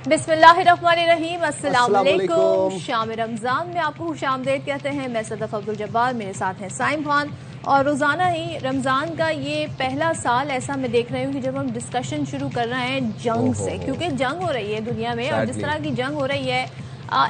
بسم اللہ الرحمن الرحیم، السلام علیکم۔ شام رمضان میں آپ کو خوش آمدید کہتے ہیں۔ میں صدف عبدالجبار، میرے ساتھ ہیں سائم خان، اور روزانہ ہی رمضان کا یہ پہلا سال ایسا میں دیکھ رہی ہوں کہ جب ہم ڈسکشن شروع کر رہے ہیں جنگ سے، کیونکہ جنگ ہو رہی ہے دنیا میں، اور جس طرح کی جنگ ہو رہی ہے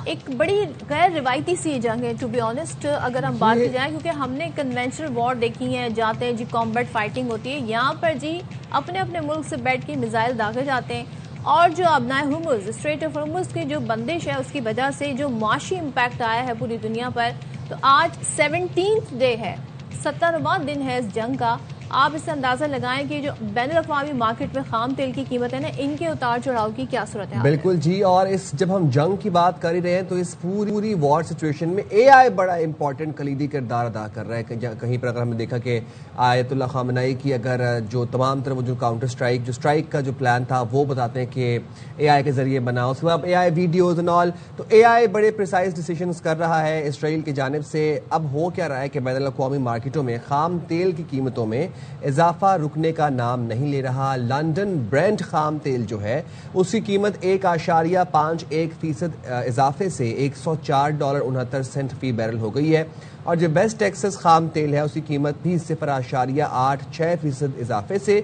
ایک بڑی غیر روایتی سی جنگ ہے ٹو بی آنیسٹ، اگر ہم بات کی جائیں، کیونکہ ہم نے کنونشنل وار دیکھی ہیں، جاتے ہیں جی کامبیٹ فائٹنگ ہوتی ہے، یہاں پر جی اپنے اپنے ملک سے بیٹھ کے میزائل داغے جاتے ہیں، اور جو ابنائے ہرمز، اسٹریٹ آف ہرمز کی جو بندش ہے اس کی وجہ سے جو معاشی امپیکٹ آیا ہے پوری دنیا پر، تو آج 17th ڈے ہے، 17واں دن ہے اس جنگ کا۔ آپ اس سے اندازہ لگائیں کہ جو بین الاقوامی مارکیٹ میں خام تیل کی قیمت ہے نا، ان کے اتار چڑھاؤ کی کیا صورت ہے؟ بالکل جی، اور اس جب ہم جنگ کی بات کر ہی رہے ہیں تو اس پوری وار سچویشن میں اے آئی بڑا امپورٹنٹ کلیدی کردار ادا کر رہا ہے۔ کہیں پر اگر ہم نے دیکھا کہ آیت اللہ خامنائی کی اگر جو تمام طرح جو کاؤنٹر اسٹرائک کا جو پلان تھا وہ بتاتے ہیں کہ اے آئی کے ذریعے بنا، اس کے بعد اے آئی ویڈیوز اینڈ آل، تو اے آئی بڑے پریسائز ڈیسیشنز کر رہا ہے اسرائیل کی جانب سے۔ اب ہو کیا رہا ہے کہ بین الاقوامی مارکیٹوں میں خام تیل کی قیمتوں میں اضافہ رکنے کا نام نہیں لے رہا۔ لنڈن برینٹ خام تیل جو ہے اس کی قیمت 1.51% اضافے سے $104.69 فی بیرل ہو گئی ہے، اور جو ویسٹ ٹیکسس خام تیل ہے اس کی قیمت بھی 0.86% اضافے سے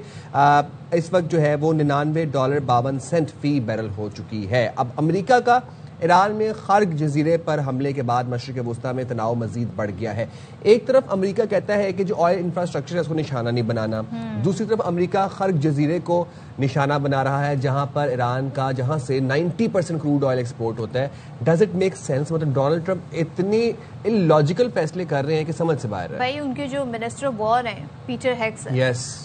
اس وقت جو ہے وہ $99.52 فی بیرل ہو چکی ہے۔ اب امریکہ کا ایران میں خرگ جزیرے پر حملے کے بعد مشرق وسطیٰ میں تناؤ مزید بڑھ گیا ہے۔ ایک طرف امریکہ کہتا ہے کہ جو آئل انفراسٹرکچر ہے اس کو نشانہ نہیں بنانا، دوسری طرف امریکہ خرگ جزیرے کو نشانہ بنا رہا ہے جہاں پر ایران کا جہاں سے 90% کروڈ آئل ایکسپورٹ ہوتا ہے۔ Does it make sense? مطلب ڈونلڈ ٹرمپ اتنی illogical فیصلے کر رہے ہیں کہ سمجھ سے باہر ہے۔ بھائی ان کے جو منسٹر آف وار ہیں Peter hex,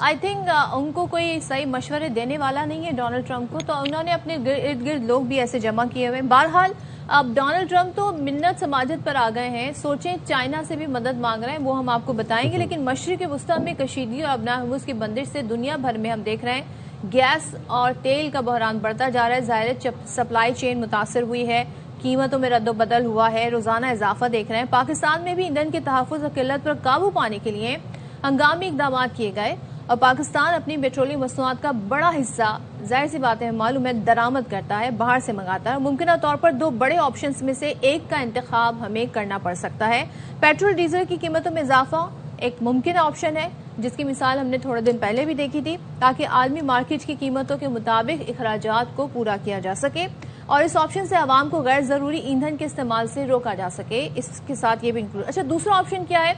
I think in کو کوئی صحیح مشورے دینے والا نہیں ہے ڈونلڈ ٹرمپ کو، تو انہوں نے اپنے ارد گرد لوگ بھی ایسے جمع کیے ہوئے۔ بہرحال اب ڈونلڈ ٹرمپ تو منت سماجت پر آ گئے ہیں، سوچیں چائنا سے بھی مدد مانگ رہے ہیں، وہ ہم آپ کو بتائیں گے، لیکن مشرق وسطیٰ میں کشیدگی اور ابنائے ہرمز کی بندش سے دنیا بھر میں ہم دیکھ رہے ہیں گیس اور تیل کا بحران بڑھتا جا رہا ہے، ظاہر سپلائی چین متاثر ہوئی ہے، قیمتوں میں رد و بدل ہوا ہے، روزانہ اضافہ دیکھ رہے ہیں۔ پاکستان میں بھی ایندھن کے تحفظ اور قلت پر قابو پانے کے لیے ہنگامی اقدامات کیے گئے، اور پاکستان اپنی پیٹرولیم مصنوعات کا بڑا حصہ ظاہر سی بات ہے معلوم ہے درآمد کرتا ہے، باہر سے منگاتا ہے۔ ممکنہ طور پر دو بڑے آپشنز میں سے ایک کا انتخاب ہمیں کرنا پڑ سکتا ہے۔ پیٹرول ڈیزل کی قیمتوں میں اضافہ ایک ممکنہ آپشن ہے، جس کی مثال ہم نے تھوڑے دن پہلے بھی دیکھی تھی، تاکہ عالمی مارکیٹ کی قیمتوں کے مطابق اخراجات کو پورا کیا جا سکے، اور اس آپشن سے عوام کو غیر ضروری ایندھن کے استعمال سے روکا جا سکے۔ اس کے ساتھ یہ بھی انکلوڈ۔ اچھا، دوسرا آپشن کیا ہے؟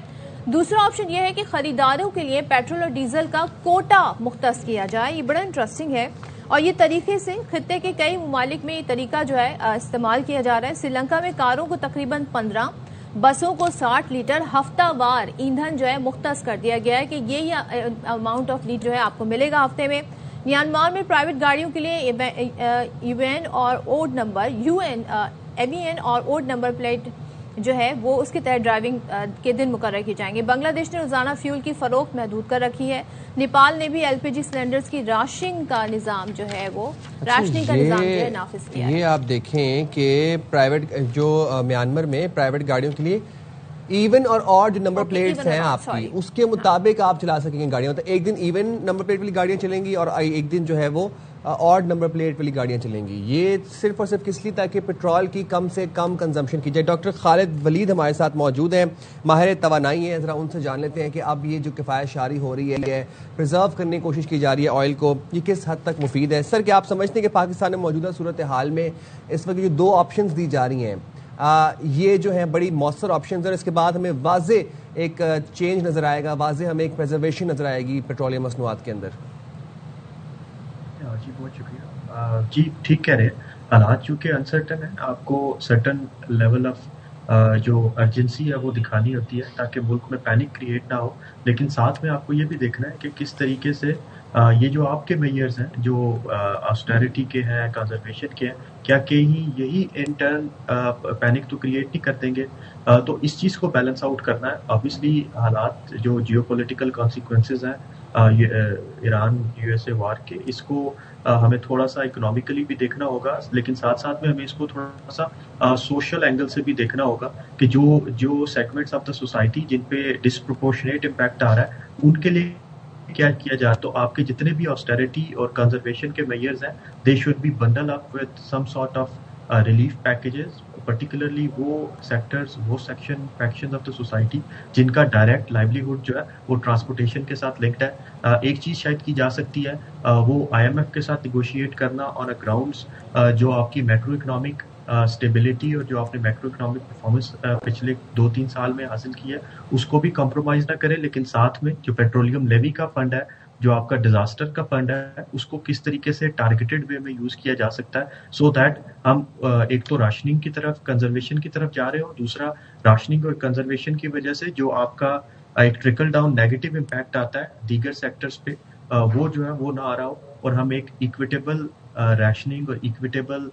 دوسرا آپشن یہ ہے کہ خریداروں کے لیے پیٹرول اور ڈیزل کا کوٹا مختص کیا جائے۔ یہ بڑا انٹرسٹنگ ہے، اور یہ طریقے سے خطے کے کئی ممالک میں یہ طریقہ جو ہے استعمال کیا جا رہا ہے۔ سری لنکا میں کاروں کو تقریباً 15، بسوں کو 60 لیٹر ہفتہ وار ایندھن جو ہے مختص کر دیا گیا ہے کہ یہ اماؤنٹ آف لیٹر جو ہے آپ کو ملے گا ہفتے میں۔ میانمار میں پرائیویٹ گاڑیوں کے لیے ایوین اور اوڈ نمبر پلیٹ جو ہے وہ اس کے تحت ڈرائیونگ کے دن مقرر کی جائیں گے۔ بنگلہ دیش نے روزانہ فیول کی فروخت محدود کر رکھی ہے۔ نیپال نے بھی ایل پی جی سلنڈرز کی راشننگ کا نظام جو ہے وہ راشننگ کا نظام جو ہے نافذ کیا ہے۔ یہ آپ دیکھیں کہ پرائیویٹ جو میانمار میں پرائیویٹ گاڑیوں کے لیے ایون اور آڈ نمبر پلیٹس ہیں آپ کی، اس کے مطابق آپ چلا سکیں گے گاڑیاں، تو ایک دن ایون نمبر پلیٹ والی گاڑیاں چلیں گی اور ایک دن جو ہے وہ آڈ نمبر پلیٹ والی گاڑیاں چلیں گی۔ یہ صرف اور صرف کس لیے؟ تاکہ پیٹرول کی کم سے کم کنزمپشن کی جائے۔ ڈاکٹر خالد ولید ہمارے ساتھ موجود ہیں، ماہر توانائی ہیں، ذرا ان سے جان لیتے ہیں کہ اب یہ جو کفایت شاری ہو رہی ہے، پرزرو کرنے کی کوشش کی جا رہی ہے آئل کو، یہ کس حد تک مفید ہے؟ سر، کیا آپ سمجھتے ہیں کہ پاکستان میں موجودہ صورتحال میں اس وقت جو دو آپشنز دی جا رہی ہیں یہ جو ہے بڑی مؤثر آپشنز ہیں، اس کے بعد ہمیں واضح ایک چینج نظر آئے گا، واضح ہمیں ایک پریزرویشن نظر آئے گی پیٹرولیم مصنوعات کے اندر؟ جی بہت شکریہ۔ جی ٹھیک کہہ رہے ہیں، حالات چونکہ انسرٹن ہیں، آپ کو سرٹن لیول آف جو ارجنسی ہے وہ دکھانی ہوتی ہے تاکہ ملک میں پینک کریٹ نہ ہو، لیکن ساتھ میں آپ کو یہ بھی دیکھنا ہے کہ کس طریقے سے یہ جو آپ کے میئرز ہیں جو آسٹیرٹی کے ہیں، کنزرویشن کے ہیں، کیا کہیں یہی انٹرن پینک تو کریٹ نہیں کر دیں گے؟ تو اس چیز کو بیلنس آؤٹ کرنا ہے۔ obviously حالات جو جیو پولیٹیکل کانسیکوینسز ہیں ایران یو ایس اے وار کے، اس کو ہمیں تھوڑا سا اکنامیکلی بھی دیکھنا ہوگا، لیکن ساتھ ساتھ میں ہمیں اس کو تھوڑا سا سوشل اینگل سے بھی دیکھنا ہوگا کہ جو سیگمنٹس آف دا سوسائٹی جن پہ ڈسپروپورشنیٹ امپیکٹ آ رہا ہے ان کے لیے کیا کیا جائے تو آپ کے جتنے بھی آسٹیریٹی اور کنزرویشن کے میئرز ہیں they should be bundle up with some sort of relief packages, particularly وہ سیکٹرز، وہ فیکشنز آف دا سوسائٹی جن کا ڈائریکٹ لائیولیہڈ جو ہے وہ ٹرانسپورٹیشن کے ساتھ لنکڈ ہے۔ ایک چیز شاید کی جا سکتی ہے وہ IMF کے ساتھ نیگوشیٹ کرنا آن اے گراؤنڈز جو آپ کی میکرو اکنامک اسٹیبلٹی اور جو آپ نے میکرو اکنامک پرفارمنس پچھلے 2-3 سال میں حاصل کی ہے اس کو بھی کمپرومائز نہ کرے، لیکن ساتھ میں جو پیٹرولیم لیوی کا فنڈ ہے، جو آپ کا ڈیزاسٹر کا فنڈ ہے، اس کو کس طریقے سے ٹارگیٹڈ وے میں یوز کیا جا سکتا ہے سو دیٹ ہم ایک تو راشننگ کی طرف، کنزرویشن کی طرف جا رہے ہو، دوسرا راشننگ اور کنزرویشن کی وجہ سے جو آپ کا ایک ٹرکل ڈاؤن نیگیٹو امپیکٹ آتا ہے دیگر سیکٹرز پہ وہ جو ہے وہ نہ آ رہا ہو، اور ہم ایک ایکویٹیبل ریشننگ اور ایکویٹیبل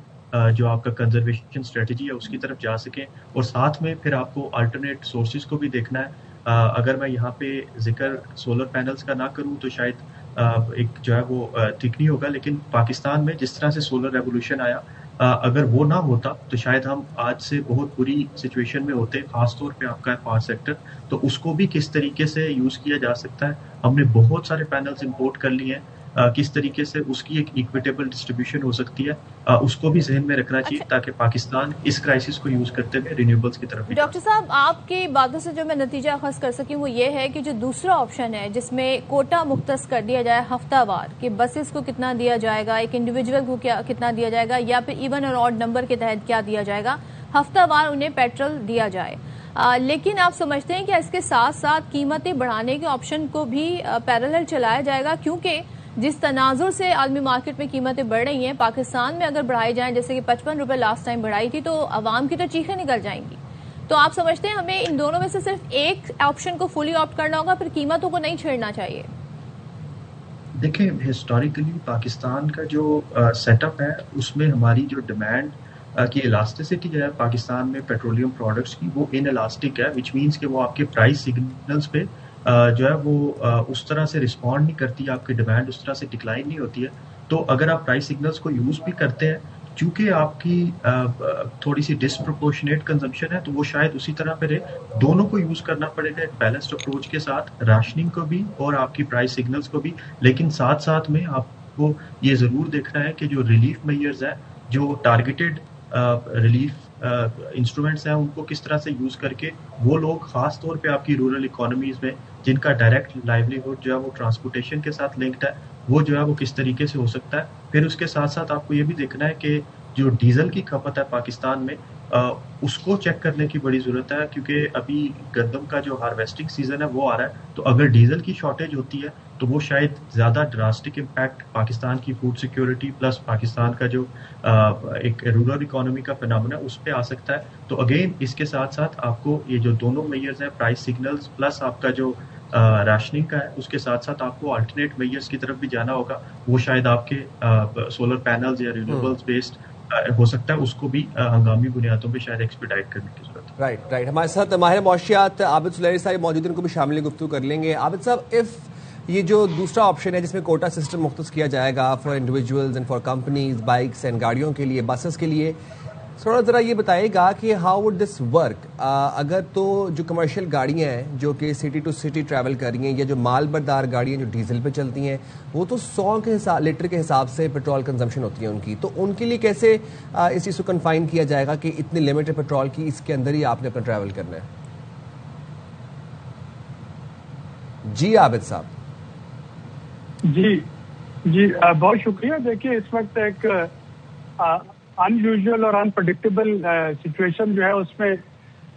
جو آپ کا کنزرویشن اسٹریٹجی ہے اس کی طرف جا سکیں، اور ساتھ میں پھر آپ کو الٹرنیٹ سورسز کو بھی دیکھنا ہے۔ اگر میں یہاں پہ ذکر سولر پینلز کا نہ کروں تو شاید ایک جو ہے وہ ٹھیک نہیں ہوگا، لیکن پاکستان میں جس طرح سے سولر ریولوشن آیا اگر وہ نہ ہوتا تو شاید ہم آج سے بہت بری سچویشن میں ہوتے، خاص طور پہ آپ کا پاور سیکٹر۔ تو اس کو بھی کس طریقے سے یوز کیا جا سکتا ہے، ہم نے بہت سارے پینلز امپورٹ کر لیے ہیں، کس طریقے سے اس کی ایک ایکویٹیبل ڈسٹریبیوشن ہو سکتی ہے اس کو بھی ذہن میں رکھنا چاہیے تاکہ پاکستان اس کرائسس کو یوز کرتے ہوئے رینیویبلز کی طرف۔ ڈاکٹر صاحب آپ کی باتوں سے جو میں نتیجہ اخذ کر سکی وہ یہ ہے کہ جو دوسرا آپشن ہے جس میں کوٹا مختص کر دیا جائے ہفتہ وار کہ بسز کو کتنا دیا جائے گا، ایک انڈیویجول کو کتنا دیا جائے گا، یا پھر ایون اور آڈ نمبر کے تحت کیا دیا جائے گا، ہفتہ وار انہیں پیٹرول دیا جائے، لیکن آپ سمجھتے ہیں کہ اس کے ساتھ ساتھ قیمتیں بڑھانے کے آپشن کو بھی پیرالل چلایا جائے گا؟ کیونکہ جس تناظر سے عالمی مارکیٹ میں قیمتیں بڑھ رہی ہیں، پاکستان میں اگر بڑھائی جائیں جیسے کہ 55 روپے لاسٹ ٹائم بڑھائی تھی تو عوام کی تو چیخیں نکل جائیں گی۔ تو آپ سمجھتے ہیں ہمیں ان دونوں میں سے صرف ایک آپشن کو فلی آپٹ کرنا ہوگا، پھر قیمتوں کو نہیں چھیڑنا چاہیے؟ دیکھیں ہسٹوریکلی پاکستان کا جو سیٹ اپ ہے اس میں ہماری جو ڈیمانڈ کی الاسٹیسٹی جو ہے پاکستان میں پیٹرولیم پروڈکٹس کی وہ ان الاسٹک ہے، وچ مینس کہ وہ آپ کے پرائس سگنلز پہ جو ہے وہ اس طرح سے رسپونڈ نہیں کرتی، آپ کی ڈیمانڈ اس طرح سے ڈکلائن نہیں ہوتی ہے۔ تو اگر آپ پرائس سگنلز کو یوز بھی کرتے ہیں چونکہ آپ کی تھوڑی سی ڈسپروپورشنیٹ کنزمپشن ہے تو وہ شاید اسی طرح پہ رہے، دونوں کو یوز کرنا پڑے گا ایک بیلنسڈ اپروچ کے ساتھ، راشننگ کو بھی اور آپ کی پرائس سگنلز کو بھی، لیکن ساتھ ساتھ میں آپ کو یہ ضرور دیکھنا ہے کہ جو ریلیف میئرز ہیں، جو ٹارگیٹڈ ریلیف انسٹرومنٹس ہیں، ان کو کس طرح سے یوز کر کے وہ لوگ خاص طور پہ آپ کی رورل اکانومیز میں جن کا ڈائریکٹ لائیولیہڈ جو ہے وہ ٹرانسپورٹیشن کے ساتھ لنکڈ ہے، وہ جو ہے وہ کس طریقے سے ہو سکتا ہے۔ پھر اس کے ساتھ ساتھ آپ کو یہ بھی دیکھنا ہے کہ جو ڈیزل کی کھپت ہے پاکستان میں اس کو چیک کرنے کی بڑی ضرورت ہے، کیونکہ ابھی گندم کا جو ہارویسٹنگ سیزن ہے وہ آ رہا ہے، تو اگر ڈیزل کی شارٹیج ہوتی ہے تو وہ شاید زیادہ ڈراسٹک امپیکٹ پاکستان کی فوڈ سیکیورٹی پلس پاکستان کا جو ایک رورل اکانومی کا فینامنا ہے اس پہ آ سکتا ہے۔ تو اگین اس کے ساتھ ساتھ آپ کو یہ جو دونوں میئرز ہیں، پرائس سگنلز پلس آپ کا جو راشننگ کا ہے، اس کے ساتھ ساتھ آپ کو الٹرنیٹ میئرز کی طرف بھی جانا ہوگا، وہ شاید آپ کے سولر پینلز یا رینیویبلز بیسڈ ہو سکتا ہے، اس کو بھی ہنگامی بنیادوں پہ شاید ایکسپیڈائٹ کرنے کی ضرورت ہے۔ رائٹ ہمارے ساتھ ماہر معاشیات عابد سلیری صاحب موجود ہیں، ان کو بھی شامل گفتگو کر لیں گے۔ عابد صاحب، یہ جو دوسرا آپشن ہے جس میں کوٹا سسٹم مختص کیا جائے گا for individuals and for companies, bikes and گاڑیوں کے لیے، بسز کے لیے، تھوڑا ذرا یہ بتائیے گا کہ ہاؤ وڈ دس ورک؟ اگر تو جو کمرشل گاڑیاں ہیں جو کہ سٹی ٹو سٹی ٹریول کر رہی ہیں، یا جو مال بردار گاڑیاں جو ڈیزل پہ چلتی ہیں، وہ تو 100 لیٹر کے حساب سے پیٹرول کنزمپشن ہوتی ہے ان کی، تو ان کے لیے کیسے اس چیز کو کنفائن کیا جائے گا کہ اتنی لمٹ ہے پیٹرول کی، اس کے اندر ہی آپ نے اپنا ٹریول کرنا ہے؟ جی عابد صاحب۔ جی بہت شکریہ۔ دیکھیے اس وقت ایک ان یوزول اور انپریڈکٹیبل سچویشن جو ہے اس میں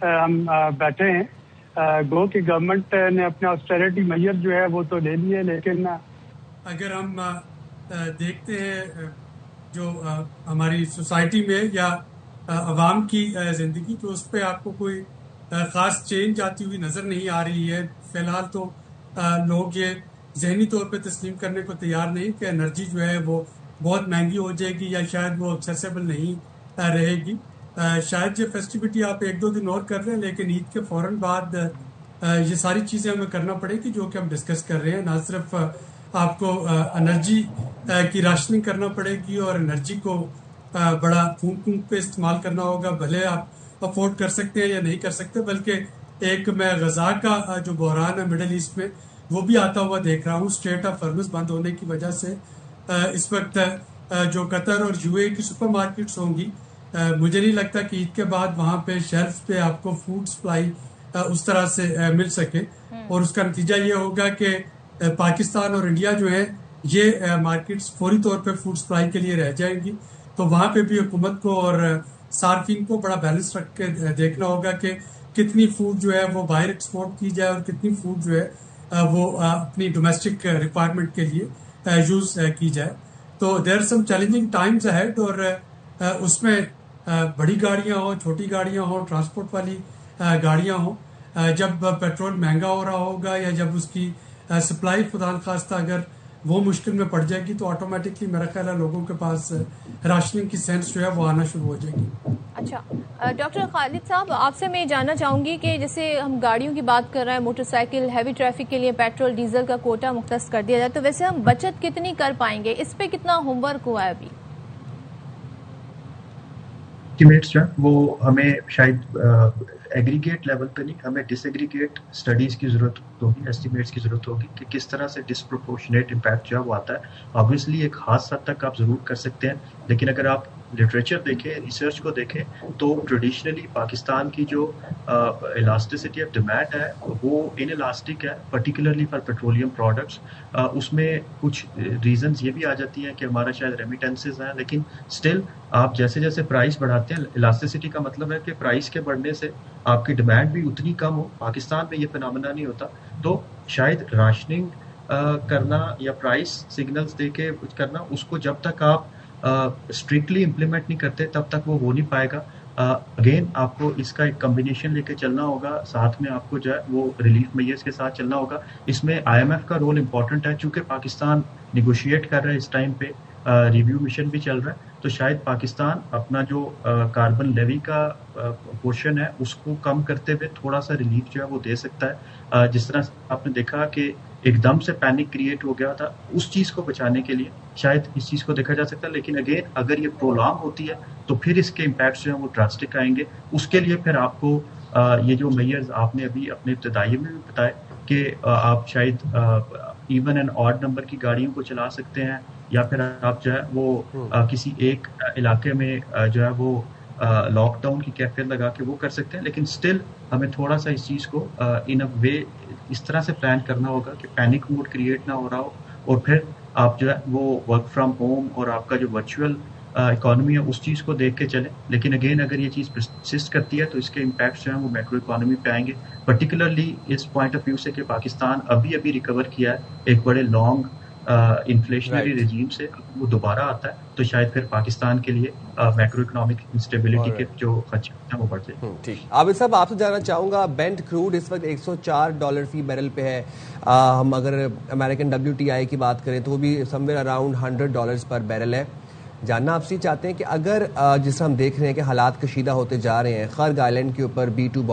ہم بیٹھے ہیں۔ گو کہ گورنمنٹ نے اپنے آسٹیریٹی میئر جو ہے وہ تو لے لیے، لیکن اگر ہم دیکھتے ہیں جو ہماری سوسائٹی میں یا عوام کی زندگی، تو اس پہ آپ کو کوئی خاص چینج آتی ہوئی نظر نہیں آ رہی ہے۔ فی الحال تو لوگ یہ ذہنی طور پہ تسلیم کرنے کو تیار نہیں کہ انرجی جو ہے وہ بہت مہنگی ہو جائے گی یا شاید وہ ایکسیسیبل نہیں رہے گی۔ شاید یہ فیسٹیوٹی آپ 1-2 دن اور کر رہے ہیں، لیکن عید کے فوراً بعد یہ ساری چیزیں ہمیں کرنا پڑے گی جو کہ ہم ڈسکس کر رہے ہیں۔ نہ صرف آپ کو انرجی کی راشننگ کرنا پڑے گی اور انرجی کو بڑا پھونک پہ استعمال کرنا ہوگا، بھلے آپ افورڈ کر سکتے ہیں یا نہیں کر سکتے، بلکہ ایک میں غذا کا جو بحران ہے مڈل ایسٹ میں وہ بھی آتا ہوا دیکھ رہا ہوں. اسٹریٹ آف ہارمز بند ہونے کی وجہ سے اس وقت جو قطر اور یو اے کی سپر مارکیٹس ہوں گی, مجھے نہیں لگتا کہ عید کے بعد وہاں پہ شیلف پہ آپ کو فوڈ سپلائی اس طرح سے مل سکے, اور اس کا نتیجہ یہ ہوگا کہ پاکستان اور انڈیا جو ہے یہ مارکیٹس فوری طور پہ فوڈ سپلائی کے لیے رہ جائیں گی. تو وہاں پہ بھی حکومت کو اور صارفین کو بڑا بیلنس رکھ کے دیکھنا ہوگا کہ کتنی فوڈ جو ہے وہ باہر ایکسپورٹ کی جائے اور کتنی فوڈ جو ہے وہ اپنی ڈومیسٹک ریکوائرمنٹ کے لیے یوز کی جائے. تو there are some challenging times ahead, اور اس میں بڑی گاڑیاں ہوں, چھوٹی گاڑیاں ہوں, ٹرانسپورٹ والی گاڑیاں ہوں, جب پیٹرول مہنگا ہو رہا ہوگا یا جب اس کی سپلائی خدا نخواستہ اگر وہ مشکل میں پڑ جائے گی تو آٹومیٹکلی میرا خیال ہے لوگوں کے پاس راشننگ کی سینس جو ہے وہ آنا شروع ہو جائے گی. اچھا ڈاکٹر خالد صاحب, آپ سے میں جاننا چاہوں گی کہ جیسے ہم گاڑیوں کی بات کر رہے ہیں, موٹر سائیکل ہیوی ٹریفک کے لیے پیٹرول ڈیزل کا کوٹا مختص کر دیا جائے, تو ویسے ہم بچت کتنی کر پائیں گے, اس پہ کتنا ہوم ورک ہوا ہے ابھی؟ اسٹیمیٹس جو ہیں وہ ہمیں شاید ایگریگیٹ لیول پہ نہیں, ہمیں ڈس ایگریگیٹ اسٹڈیز کی ضرورت ہوگی, ایسٹیمیٹس کی ضرورت ہوگی کہ کس طرح سے ڈسپروپورشنیٹ امپیکٹ جو ہے وہ آتا ہے. آبویسلی ایک خاص حد تک آپ ضرور کر سکتے ہیں, لیکن اگر آپ لٹریچر دیکھیں, ریسرچ کو دیکھیں, تو ٹریڈیشنلی پاکستان کی جو الاسٹیسٹی آف ڈیمانڈ ہے وہ ان الاسٹک ہے, پرٹیکولرلی فار پیٹرولیم پروڈکٹس. اس میں کچھ ریزنز یہ بھی آ جاتی ہیں کہ ہمارا شاید ریمیٹنسز ہیں, لیکن اسٹل آپ جیسے جیسے پرائز بڑھاتے ہیں, الاسٹیسٹی کا مطلب ہے کہ پرائز کے بڑھنے سے آپ کی ڈیمانڈ بھی اتنی کم ہو. پاکستان میں یہ فنامنا نہیں ہوتا, تو شاید راشننگ کرنا یا پرائس سگنلز دے کے کرنا, اس کو جب تک آپ اسٹرکٹلی امپلیمنٹ نہیں کرتے تب تک وہ ہو نہیں پائے گا. اگین آپ کو اس کا ایک کمبینیشن لے کے چلنا ہوگا, ساتھ میں آپ کو جو ہے وہ ریلیف میئرز کے ساتھ چلنا ہوگا. اس میں آئی ایم ایف کا رول امپورٹنٹ ہے, چونکہ پاکستان نیگوشیٹ کر رہا ہے اس ٹائم پہ, ریویو مشن بھی چل رہا ہے, تو شاید پاکستان اپنا جو کاربن لیوی کا پورشن ہے اس کو کم کرتے ہوئے تھوڑا سا ریلیف جو ہے وہ دے سکتا ہے. جس طرح آپ نے دیکھا کہ ایک دم سے پینک کریٹ ہو گیا تھا, اس چیز کو بچانے کے لیے شاید اس چیز کو دیکھا جا سکتا ہے. لیکن اگین اگر یہ پرولانگ ہوتی ہے تو پھر اس کے امپیکٹس جو ہیں وہ ڈراسٹک آئیں گے. اس کے لیے پھر آپ کو یہ جو میئرز آپ نے ابھی اپنے ابتدائی میں بھی بتائے کہ آپ شاید ایون اینڈ آڈ نمبر کی گاڑیوں کو چلا سکتے ہیں, یا پھر آپ جو ہے وہ کسی ایک علاقے میں جو ہے وہ لاک ڈاؤن کی کیفیت لگا کے وہ کر سکتے ہیں. لیکن اسٹل ہمیں تھوڑا سا اس چیز کو ان اے وے اس طرح سے پلان کرنا ہوگا کہ پینک موڈ کریٹ نہ ہو رہا ہو, اور پھر آپ جو ہے وہ ورک فرام ہوم اور آپ کا جو ورچوئل اکانومی ہے اس چیز کو دیکھ کے چلیں. لیکن اگین اگر یہ چیز پرسسٹ کرتی ہے تو اس کے امپیکٹس جو ہیں وہ میکرو اکانومی پہ آئیں گے, پرٹیکولرلی اس پوائنٹ آف ویو سے کہ پاکستان ابھی ریکور کیا ہے ایک بڑے لانگ انفلیشنری رجیم سے, وہ دوبارہ آتا ہے تو شاید پھر پاکستان کے لیے میکرو اکنامک انسٹیبلٹی کے جو خدشے ہیں وہ بڑھ جائیں. ٹھیک, عابد صاحب آپ سے جاننا چاہوں گا, بینٹ کروڈ اس وقت $104 فی بیرل پہ ہے. ہم اگر امریکن WTI کی بات کریں تو وہ بھی سم ویئر اراؤنڈ $100 پر بیرل ہے. جاننا آپ سے چاہتے ہیں کہ اگر جس طرح ہم دیکھ رہے ہیں کہ حالات کشیدہ ہوتے جا رہے ہیں, خرگ آئلینڈ کے اوپر B-2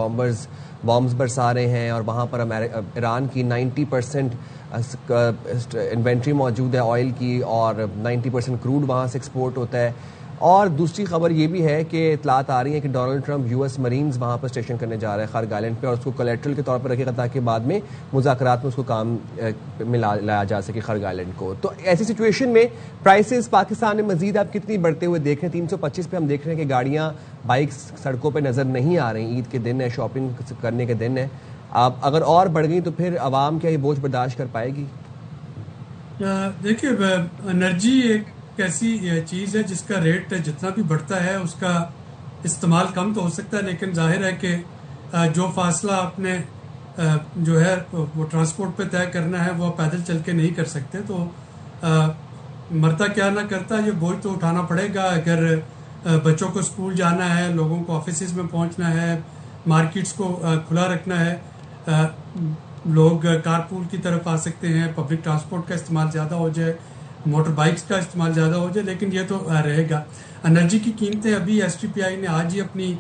بامبز برسا رہے ہیں, اور وہاں پر ایران کی 90% انوینٹری موجود ہے آئل کی, اور 90% کروڈ وہاں سے ایکسپورٹ ہوتا ہے. اور دوسری خبر یہ بھی ہے کہ اطلاعات آ رہی ہیں کہ ڈونلڈ ٹرمپ US مرینز وہاں پر اسٹیشن کرنے جا رہے ہیں خرگ آئلینڈ پہ, اور اس کو کولیٹرل کے طور پر رکھے گا تاکہ بعد میں مذاکرات میں اس کو کام میں لایا جا سکے خرگ آئلینڈ کو. تو ایسی سچویشن میں پرائسز پاکستان میں مزید آپ کتنی بڑھتے ہوئے دیکھ رہے ہیں؟ 325 پہ ہم دیکھ رہے ہیں کہ گاڑیاں بائکس سڑکوں پہ نظر نہیں آ رہی. عید کے دن ہے, شاپنگ کرنے کے دن ہے, آپ اگر اور بڑھ گئی تو پھر عوام کیا یہ بوجھ برداشت کر پائے گی؟ دیکھیے, انرجی ایک ایسی چیز ہے جس کا ریٹ جتنا بھی بڑھتا ہے اس کا استعمال کم تو ہو سکتا ہے, لیکن ظاہر ہے کہ جو فاصلہ آپ نے جو ہے وہ ٹرانسپورٹ پہ طے کرنا ہے وہ پیدل چل کے نہیں کر سکتے. تو مرتا کیا نہ کرتا, یہ بوجھ تو اٹھانا پڑے گا. اگر بچوں کو اسکول جانا ہے, لوگوں کو آفیسز میں پہنچنا ہے, مارکیٹس کو کھلا رکھنا ہے, لوگ کارپول کی طرف آ سکتے ہیں, پبلک ٹرانسپورٹ کا استعمال زیادہ ہو جائے, موٹر بائکس کا استعمال زیادہ ہو جائے, لیکن یہ تو رہے گا. انرجی کی قیمتیں ابھی STPI نے آج ہی اپنی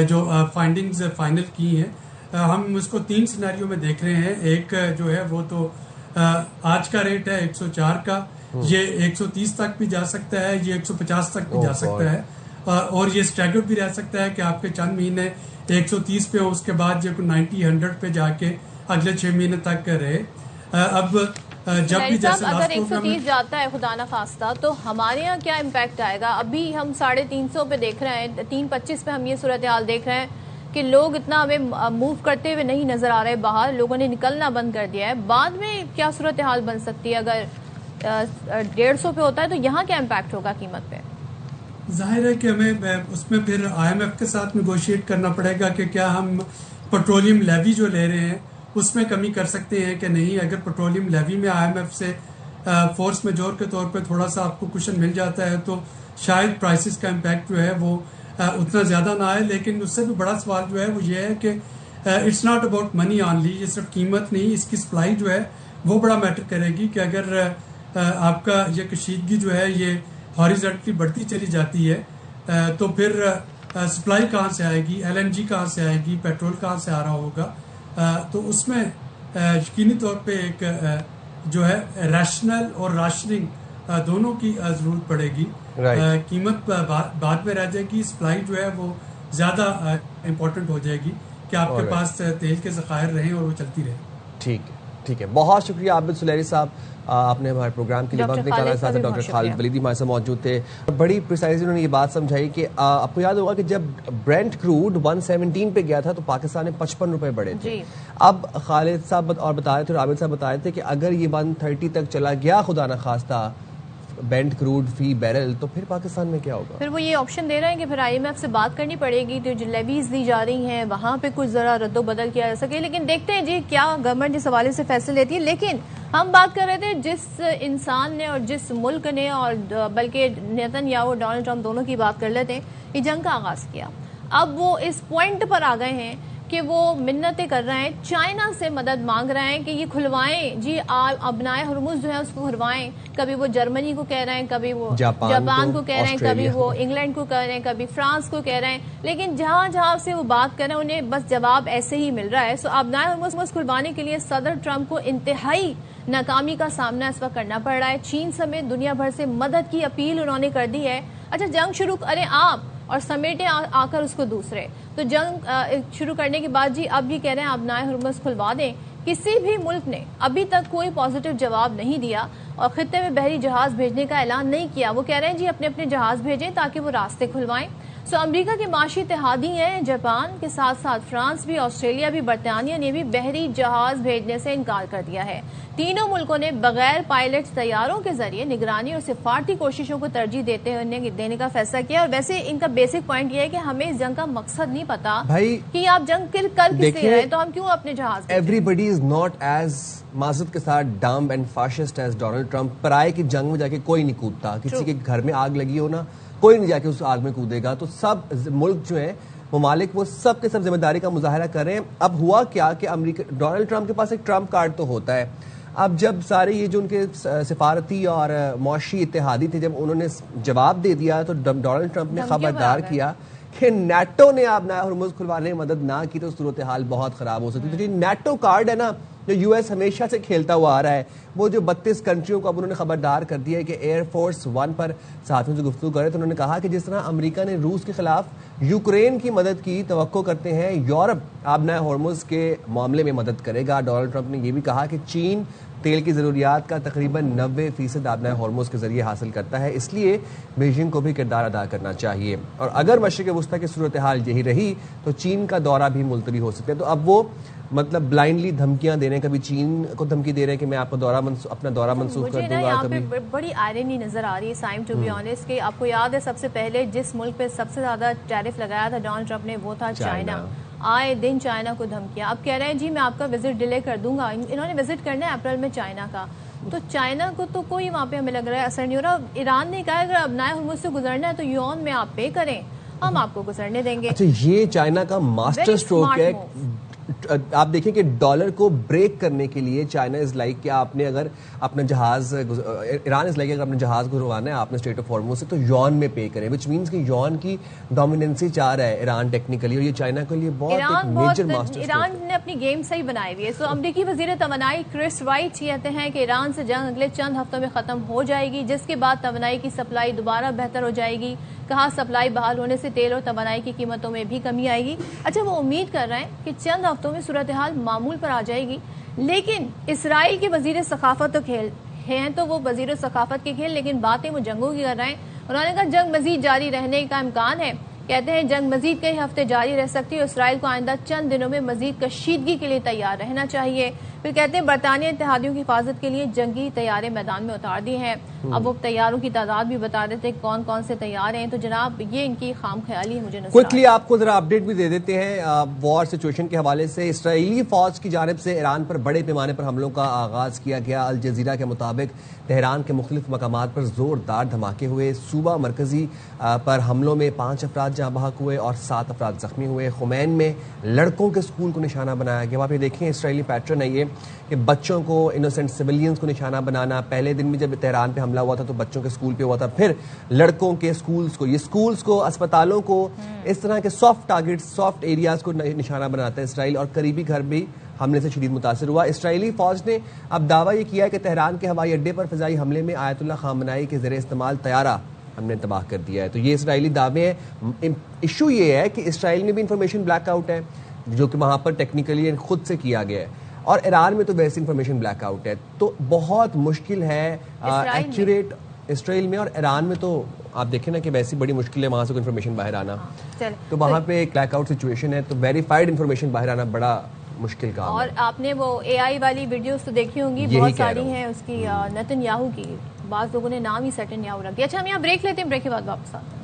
جو فائنڈنگز فائنل کی ہیں, ہم اس کو 3 سینیریو میں دیکھ رہے ہیں. ایک جو ہے وہ تو آج کا ریٹ ہے 104 کا, یہ 130 تک بھی جا سکتا ہے, یہ 150 تک بھی جا سکتا ہے, اور یہ اسٹیگرڈ بھی رہ سکتا ہے کہ آپ کے چند مہینے 130 پہ ہو, اس کے بعد جو 90-100 پہ جا کے اگلے 6 مہینے تک رہے. اب جب بھی جیسے اگر 130 جاتا ہے خدا نہ خواستہ تو ہمارے یہاں کیا امپیکٹ آئے گا؟ ابھی ہم 350 پہ دیکھ رہے ہیں، 325 پہ ہم یہ صورتحال دیکھ رہے ہیں کہ لوگ اتنا ہمیں موو کرتے ہوئے نہیں نظر آ رہے باہر، لوگوں نے نکلنا بند کر دیا ہے. بعد میں کیا صورتحال بن سکتی ہے؟ اگر 150 پہ ہوتا ہے تو یہاں کیا امپیکٹ ہوگا قیمت پہ؟ ظاہر ہے کہ ہمیں اس میں پھر IMF کے ساتھ نیگوشیٹ کرنا پڑے گا کہ کیا ہم پیٹرولیم لیوی جو لے رہے ہیں اس میں کمی کر سکتے ہیں کہ نہیں. اگر پیٹرولیم لیوی میں IMF سے فورس میجور کے طور پہ تھوڑا سا آپ کو کشن مل جاتا ہے تو شاید پرائسز کا امپیکٹ جو ہے وہ اتنا زیادہ نہ آئے. لیکن اس سے بھی بڑا سوال جو ہے وہ یہ ہے کہ it's not about money only, یہ صرف قیمت نہیں، اس کی سپلائی جو ہے وہ بڑا میٹر کرے گی کہ اگر آپ کا یہ کشیدگی جو ہے یہ ہاریزونٹلی بڑھتی چلی جاتی ہے تو پھر سپلائی کہاں سے آئے گی، LNG کہاں سے آئے گی، پیٹرول کہاں سے آ رہا ہوگا. تو اس میں یقینی طور پہ ایک جو ہے ریشنل اور راشننگ دونوں کی ضرورت پڑے گی. قیمت بعد میں رہ جائے گی، سپلائی جو ہے وہ زیادہ امپورٹنٹ ہو جائے گی کہ آپ کے پاس تیل کے ذخائر رہیں اور وہ چلتی رہے. ٹھیک ہے، بہت شکریہ عابد سلیری صاحب، آپ نے ہمارے پروگرام کے لیے وقت نکالا. ساتھ ڈاکٹر خالد ولیدی ہمارے ساتھ موجود تھے. بڑی پریسائزلی انہوں نے یہ بات سمجھائی کہ آپ کو یاد ہوگا کہ جب برینٹ کروڈ 117 پہ گیا تھا تو پاکستان نے 55 روپے بڑھے تھے. اب خالد صاحب اور بتا رہے تھے اور عابد صاحب بتا رہے تھے کہ اگر یہ 130 تک چلا گیا خدا نہ خواستہ برینٹ کروڈ فی بیرل تو پھر پاکستان میں کیا ہوگا؟ پھر وہ یہ آپشن دے رہے ہیں کہ پھر IMF سے بات کرنی پڑے گی تو جو لیویز دی جا رہی ہیں وہاں پہ کچھ ذرا رد و بدل کیا جا سکے. لیکن دیکھتے ہیں جی کیا گورنمنٹ اس حوالے سے فیصلے لیتی ہے. لیکن ہم بات کر رہے تھے جس انسان نے اور جس ملک نے اور بلکہ نیتن یاہو ڈونلڈ ٹرمپ دونوں کی بات کر لیتے ہیں، یہ جنگ کا آغاز کیا. اب وہ اس پوائنٹ پر آ گئے ہیں کہ وہ منتیں کر رہے ہیں، چائنا سے مدد مانگ رہے ہیں کہ یہ کھلوائیں جی ابنائے ہرمز جو ہے اس کو کھلوائیں. کبھی وہ جرمنی کو کہہ رہے ہیں، کبھی وہ جاپان کو کہہ رہے ہیں، کبھی وہ انگلینڈ کو کہہ رہے ہیں، کبھی فرانس کو کہہ رہے ہیں. لیکن جہاں سے وہ بات کر رہے ہیں انہیں بس جواب ایسے ہی مل رہا ہے. سو ابنائے ہرمز کھلوانے کے لیے صدر ٹرمپ کو انتہائی ناکامی کا سامنا اس وقت کرنا پڑ رہا ہے. چین سمیت دنیا بھر سے مدد کی اپیل انہوں نے کر دی ہے. اچھا جنگ شروع کریں آپ اور سمیٹیں آ کر اس کو دوسرے. تو جنگ شروع کرنے کے بعد جی اب یہ کہہ رہے ہیں ابنائے ہرمز کھلوا دیں. کسی بھی ملک نے ابھی تک کوئی پازیٹیو جواب نہیں دیا اور خطے میں بحری جہاز بھیجنے کا اعلان نہیں کیا. وہ کہہ رہے ہیں جی اپنے اپنے جہاز بھیجیں تاکہ وہ راستے کھلوائیں. سو امریکہ کے معاشی اتحادی ہیں جاپان کے ساتھ ساتھ فرانس بھی، آسٹریلیا بھی، برطانیہ نے بھی بحری جہاز بھیجنے سے انکار کر دیا ہے. تینوں ملکوں نے بغیر پائلٹ طیاروں کے ذریعے نگرانی اور سفارتی کوششوں کو ترجیح دینے کا فیصلہ کیا. اور ویسے ان کا بیسک پوائنٹ یہ ہے کہ ہمیں اس جنگ کا مقصد نہیں پتا کہ آپ جنگ کر کس لیے رہے تو ہم کیوں اپنے جہاز. ایوریبڈی از ناٹ ایز معذرت کے ساتھ dumb and fascist as Donald Trump. پرائے کی جنگ میں جا کے کوئی نہیں کودتا. کسی کے گھر میں آگ لگی ہو نا کوئی نہیں جا کے اس آگ میں کودے گا. تو سب ملک جو ہیں ممالک وہ سب کے سب ذمہ داری کا مظاہرہ کر رہے ہیں. اب ہوا کیا کہ امریکہ ڈونلڈ ٹرمپ کے پاس ایک ٹرمپ کارڈ تو ہوتا ہے. اب جب سارے یہ جو ان کے سفارتی اور معاشی اتحادی تھے جب انہوں نے جواب دے دیا تو ڈونلڈ ٹرمپ نے خبردار کیا کہ نیٹو نے ابنائے ہرمز کھلوانے میں مدد نہ کی تو صورتحال بہت خراب ہو سکتی. تو یہ نیٹو کارڈ ہے نا جو US ہمیشہ سے کھیلتا ہوا آ رہا ہے، وہ جو 32 کنٹریوں کو اب انہوں نے خبردار کر دیا ہے کہ ایئر فورس 1 پر ساتھیوں سے گفتگو کرے تو انہوں نے کہا کہ جس طرح امریکہ نے روس کے خلاف یوکرین کی مدد کی توقع کرتے ہیں یورپ ابنائے ہرمز کے معاملے میں مدد کرے گا. ڈونلڈ ٹرمپ نے یہ بھی کہا کہ چین تیل کی ضروریات کا تقریباً 90% ابنائے ہرمز کے ذریعے حاصل کرتا ہے، اس لیے بیجنگ کو بھی کردار ادا کرنا چاہیے. اور اگر مشرق وسطیٰ کی صورتحال یہی رہی تو چین کا دورہ بھی ملتوی ہو سکتا ہے. تو اب وہ مطلب بلائنڈلی دھمکیاں دینے، کبھی چین کو دھمکی دے رہے ہیں کہ میں آپ کو اپنا دورہ منسوخ کر دوں گا. یہاں پہ بڑی آئرنی نظر آ رہی ہے سائم ٹو بی آنیسٹ کہ آپ کو یاد ہے سب سے پہلے جس ملک پہ سب سے زیادہ ٹیرف لگایا تھا ڈونلڈ ٹرمپ نے وہ تھا چائنا. آئے دن چائنا کو دھمکیاں. اب کہہ رہے ہیں جی میں آپ کا وزٹ ڈیلے کر دوں گا. انہوں نے وزٹ کرنا ہے اپریل میں چائنا کا. تو چائنا کو تو کوئی وہاں پہ ہمیں لگ رہا ہے اثر نہیں ہو رہا. ایران نے کہا اگر ابنائے ہرمز سے گزرنا ہے تو یون میں آپ پے کریں، ہم آپ کو گزرنے دیں گے. اچھا یہ چائنا کا ماسٹر اسٹروک ہے. آپ دیکھیں کہ ڈالر کو بریک کرنے کے لیے چائنا از لائک کہ آپ نے اگر اپنا جہاز ایران از لائک اگر اپنا جہاز گزروانا ہے آپ نے اسٹریٹ آف ہارمز سے تو یون میں پے کریں، وچ مینس کہ یون کی ڈومیننسی چاہ رہا ہے ایران ٹیکنیکلی. اور یہ چائنا کے لیے بہت ایک میجر ماسٹر. ایران نے اپنی گیم صحیح بنائی ہوئی ہے. سو امریکی وزیر توانائی کرس رائٹ کہتے ہیں کہ ایران سے جنگ اگلے چند ہفتوں میں ختم ہو جائے گی جس کے بعد توانائی کی سپلائی دوبارہ بہتر ہو جائے گی. کہا سپلائی بحال ہونے سے تیل اور توانائی کی قیمتوں میں بھی کمی آئے گی. اچھا وہ امید کر رہے ہیں کہ چند ہفتوں میں صورتحال معمول پر آ جائے گی. لیکن اسرائیل کے وزیر ثقافت تو کھیل ہیں تو وہ وزیر ثقافت کے کھیل، لیکن باتیں وہ جنگوں کی کر رہے ہیں. انہوں نے کہا جنگ مزید جاری رہنے کا امکان ہے. کہتے ہیں جنگ مزید کئی ہفتے جاری رہ سکتی ہے. اسرائیل کو آئندہ چند دنوں میں مزید کشیدگی کے لیے تیار رہنا چاہیے. پھر کہتے ہیں برطانیہ اتحادیوں کی حفاظت کے لیے جنگی طیارے میدان میں اتار دیے ہیں. اب وہ طیاروں کی تعداد بھی بتا رہے تھے کون کون سے طیار ہیں. تو جناب یہ ان کی خام خیالی مجھے نظر کوئکلی آپ کو ذرا اپڈیٹ بھی دے دیتے ہیں وار سچویشن کے حوالے سے. اسرائیلی فوج کی جانب سے ایران پر بڑے پیمانے پر حملوں کا آغاز کیا گیا. الجزیرہ کے مطابق تہران کے مختلف مقامات پر زوردار دھماکے ہوئے. صوبہ مرکزی پر حملوں میں 5 افراد جاں بحق ہوئے اور 7 افراد زخمی ہوئے. خمین میں لڑکوں کے اسکول کو نشانہ بنایا گیا. وہاں پہ دیکھیں اسرائیلی پیٹرن ہے یہ کہ بچوں کو انوسینٹ سویلینز کو نشانہ بنانا. پہلے دن میں جب تہران پہ حملہ ہوا تھا تو بچوں کے اسکول پہ ہوا تھا، پھر لڑکوں کے اسکولز کو، یہ اسکولز کو، اسپتالوں کو، اس طرح کے سافٹ ٹارگٹ، سافٹ ایریاز کو نشانہ بناتا ہے اسرائیل. اور قریبی گھر بھی حملے سے شدید متاثر ہوا. اسرائیلی فوج نے اب دعویٰ یہ کیا ہے کہ تہران کے ہوائی اڈے پر فضائی حملے میں آیت اللہ خامنائی کے زیر استعمال طیارہ ہم نے تباہ کر دیا ہے. تو یہ اسرائیلی دعوے ہیں. ایشو یہ ہے کہ اسرائیل میں بھی انفارمیشن بلیک آؤٹ ہے جو کہ وہاں پر ٹیکنیکلی خود سے کیا گیا ہے، اور ایران میں تو ویسے انفارمیشن بلیک آؤٹ ہے. تو بہت مشکل ہے ایکوریٹ اسرائیل میں، اور ایران میں تو آپ دیکھیں نا کہ ویسی بڑی مشکل ہے وہاں سے انفارمیشن باہر آنا. تو وہاں پہ ایک بلیک آؤٹ سچویشن ہے، تو ویریفائڈ انفارمیشن باہر آنا بڑا مشکل کام ہے. اور آپ نے وہ اے آئی والی ویڈیوز تو دیکھی ہوں گی، بہت ساری ہیں اس کی نتن یاہو کی. بعض لوگوں نے نام ہی سٹن یاہو رکھ دیا. اچھا ہم یہاں بریک لیتے ہیں، بریک کے بعد واپس آتے ہیں.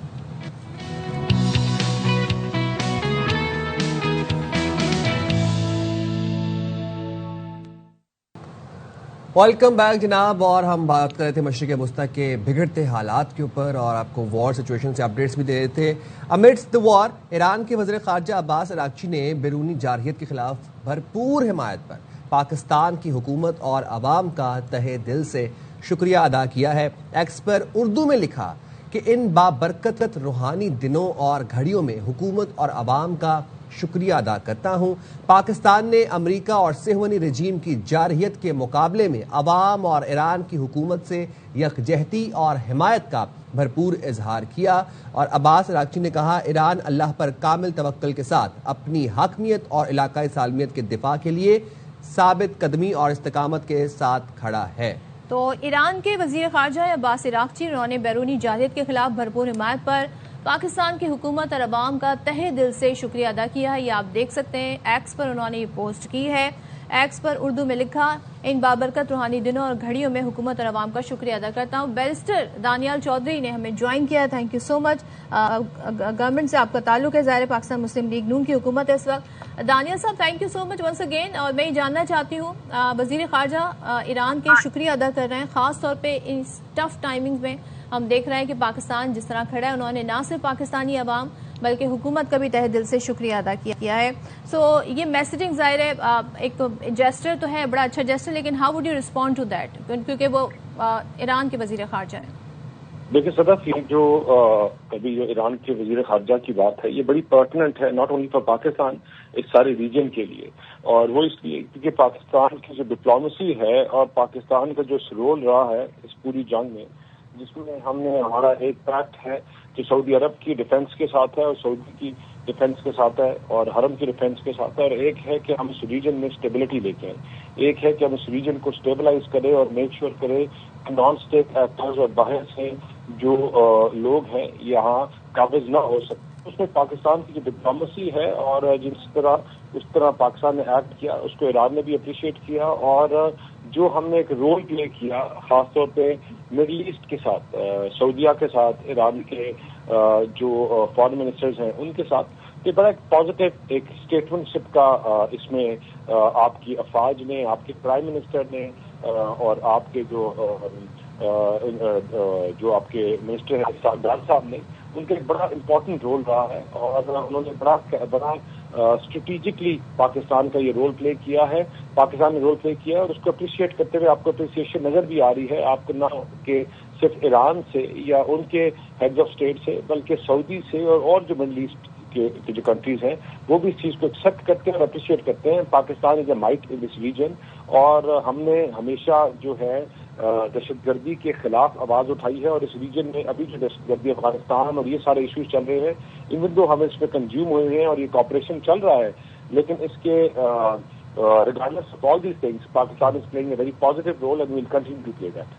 ویلکم بیک جناب. اور ہم بات کر رہے تھے مشرق وسطی کے بگڑتے حالات کے اوپر، اور آپ کو وار سچویشن سے اپڈیٹس بھی دے رہے تھے. امڈسٹ دی وار ایران کے وزیر خارجہ عباس اراغچی نے بیرونی جارحیت کے خلاف بھرپور حمایت پر پاکستان کی حکومت اور عوام کا تہہ دل سے شکریہ ادا کیا ہے. ایکس پر اردو میں لکھا کہ ان بابرکت روحانی دنوں اور گھڑیوں میں حکومت اور عوام کا شکریہ ادا کرتا ہوں. پاکستان نے امریکہ اور صہیونی رجیم کی جارحیت کے مقابلے میں عوام اور ایران کی حکومت سے یکجہتی اور حمایت کا بھرپور اظہار کیا. اور عباس اراغچی نے کہا ایران اللہ پر کامل توکل کے ساتھ اپنی حاکمیت اور علاقائی سالمیت کے دفاع کے لیے ثابت قدمی اور استقامت کے ساتھ کھڑا ہے. تو ایران کے وزیر خارجہ عباس اراغچی نے بیرونی جارحیت کے خلاف بھرپور حمایت پر پاکستان کی حکومت اور عوام کا تہہ دل سے شکریہ ادا کیا ہے. یہ آپ دیکھ سکتے ہیں ایکس پر انہوں نے یہ پوسٹ کی ہے. ایکس پر اردو میں لکھا ان بابرکت روحانی دنوں اور گھڑیوں میں حکومت اور عوام کا شکریہ ادا کرتا ہوں. بیرسٹر دانیال چودھری نے ہمیں جوائن کیا. Thank you so much. Government سے آپ کا تعلق ہے، ظاہر پاکستان مسلم لیگ نون کی حکومت ہے اس وقت. Daniyal sahab thank you so much once again. اور میں یہ جاننا چاہتی ہوں وزیر خارجہ ایران کے شکریہ ادا کر رہے ہیں، خاص طور پہ اس ٹف ٹائمنگ میں ہم دیکھ رہے ہیں کہ پاکستان جس طرح کھڑا ہے، انہوں نے نہ صرف پاکستانی عوام بلکہ حکومت کا بھی تہہ دل سے شکریہ ادا کیا ہے. سو یہ میسیجنگ ظاہر ہے ایک تو جیسٹر تو ہے، بڑا اچھا جیسٹر، لیکن how would you respond to that کیونکہ وہ ایران کے وزیر خارجہ ہیں. دیکھیے صدف، یہ جو ابھی جو ایران کے وزیر خارجہ کی بات ہے یہ بڑی پرٹننٹ ہے، ناٹ اونلی فار پاکستان، اس سارے ریجن کے لیے. اور وہ اس لیے کیونکہ پاکستان کی جو ڈپلومیسی ہے اور پاکستان کا جو رول رہا ہے اس پوری جنگ میں، جس میں ہم نے ہمارا ایک پیکٹ ہے جو سعودی عرب کی ڈیفنس کے ساتھ ہے اور سعودی کی ڈیفنس کے ساتھ ہے اور حرم کی ڈیفنس کے ساتھ ہے، اور ایک ہے کہ ہم اس ریجن میں اسٹیبلٹی لے کے آئیں. ایک ہے کہ ہم اس ریجن کو اسٹیبلائز کریں اور میک شیور کریں کہ نان اسٹیٹ ایکٹرز اور باہر سے جو لوگ ہیں یہاں قابض نہ ہو سکتے. اس میں پاکستان کی جو ڈپلومیسی ہے اور اس طرح پاکستان نے ایکٹ کیا اس کو ایران نے بھی اپریشیٹ کیا. اور جو ہم نے ایک رول پلے کیا خاص طور پہ مڈل ایسٹ کے ساتھ، سعودیہ کے ساتھ، ایران کے جو فارن منسٹرز ہیں ان کے ساتھ، یہ بڑا ایک پازیٹیو ایک اسٹیٹمنٹ شپ کا اس میں آپ کی افواج نے، آپ کے پرائم منسٹر نے اور آپ کے جو آپ کے منسٹر ہیں سردار صاحب نے، ان کا ایک بڑا امپورٹنٹ رول رہا ہے. اور انہوں نے بڑا اسٹریٹجکلی پاکستان کا یہ رول پلے کیا ہے. پاکستان نے رول پلے کیا ہے اور اس کو اپریشیٹ کرتے ہوئے آپ کو اپریسیشن نظر بھی آ رہی ہے. آپ کو نہ کہ صرف ایران سے یا ان کے ہیڈز آف اسٹیٹ سے بلکہ سعودی سے اور جو مڈل ایسٹ کے جو کنٹریز ہیں وہ بھی اس چیز کو ایکسیپٹ کرتے ہیں اور اپریشیٹ کرتے ہیں. پاکستان از اے مائٹ ان دس ریجن، اور ہم نے ہمیشہ جو ہے دہشت گردی کے خلاف آواز اٹھائی ہے. اور اس ریجن میں ابھی جو دہشت گردی افغانستان اور یہ سارے ایشوز چل رہے ہیں، ایون دو ہم اس پہ کنزیوم ہوئے ہیں اور یہ کوآپریشن چل رہا ہے، لیکن اس کے regardless of all these things, Pakistan is playing a very positive role and will continue to play that.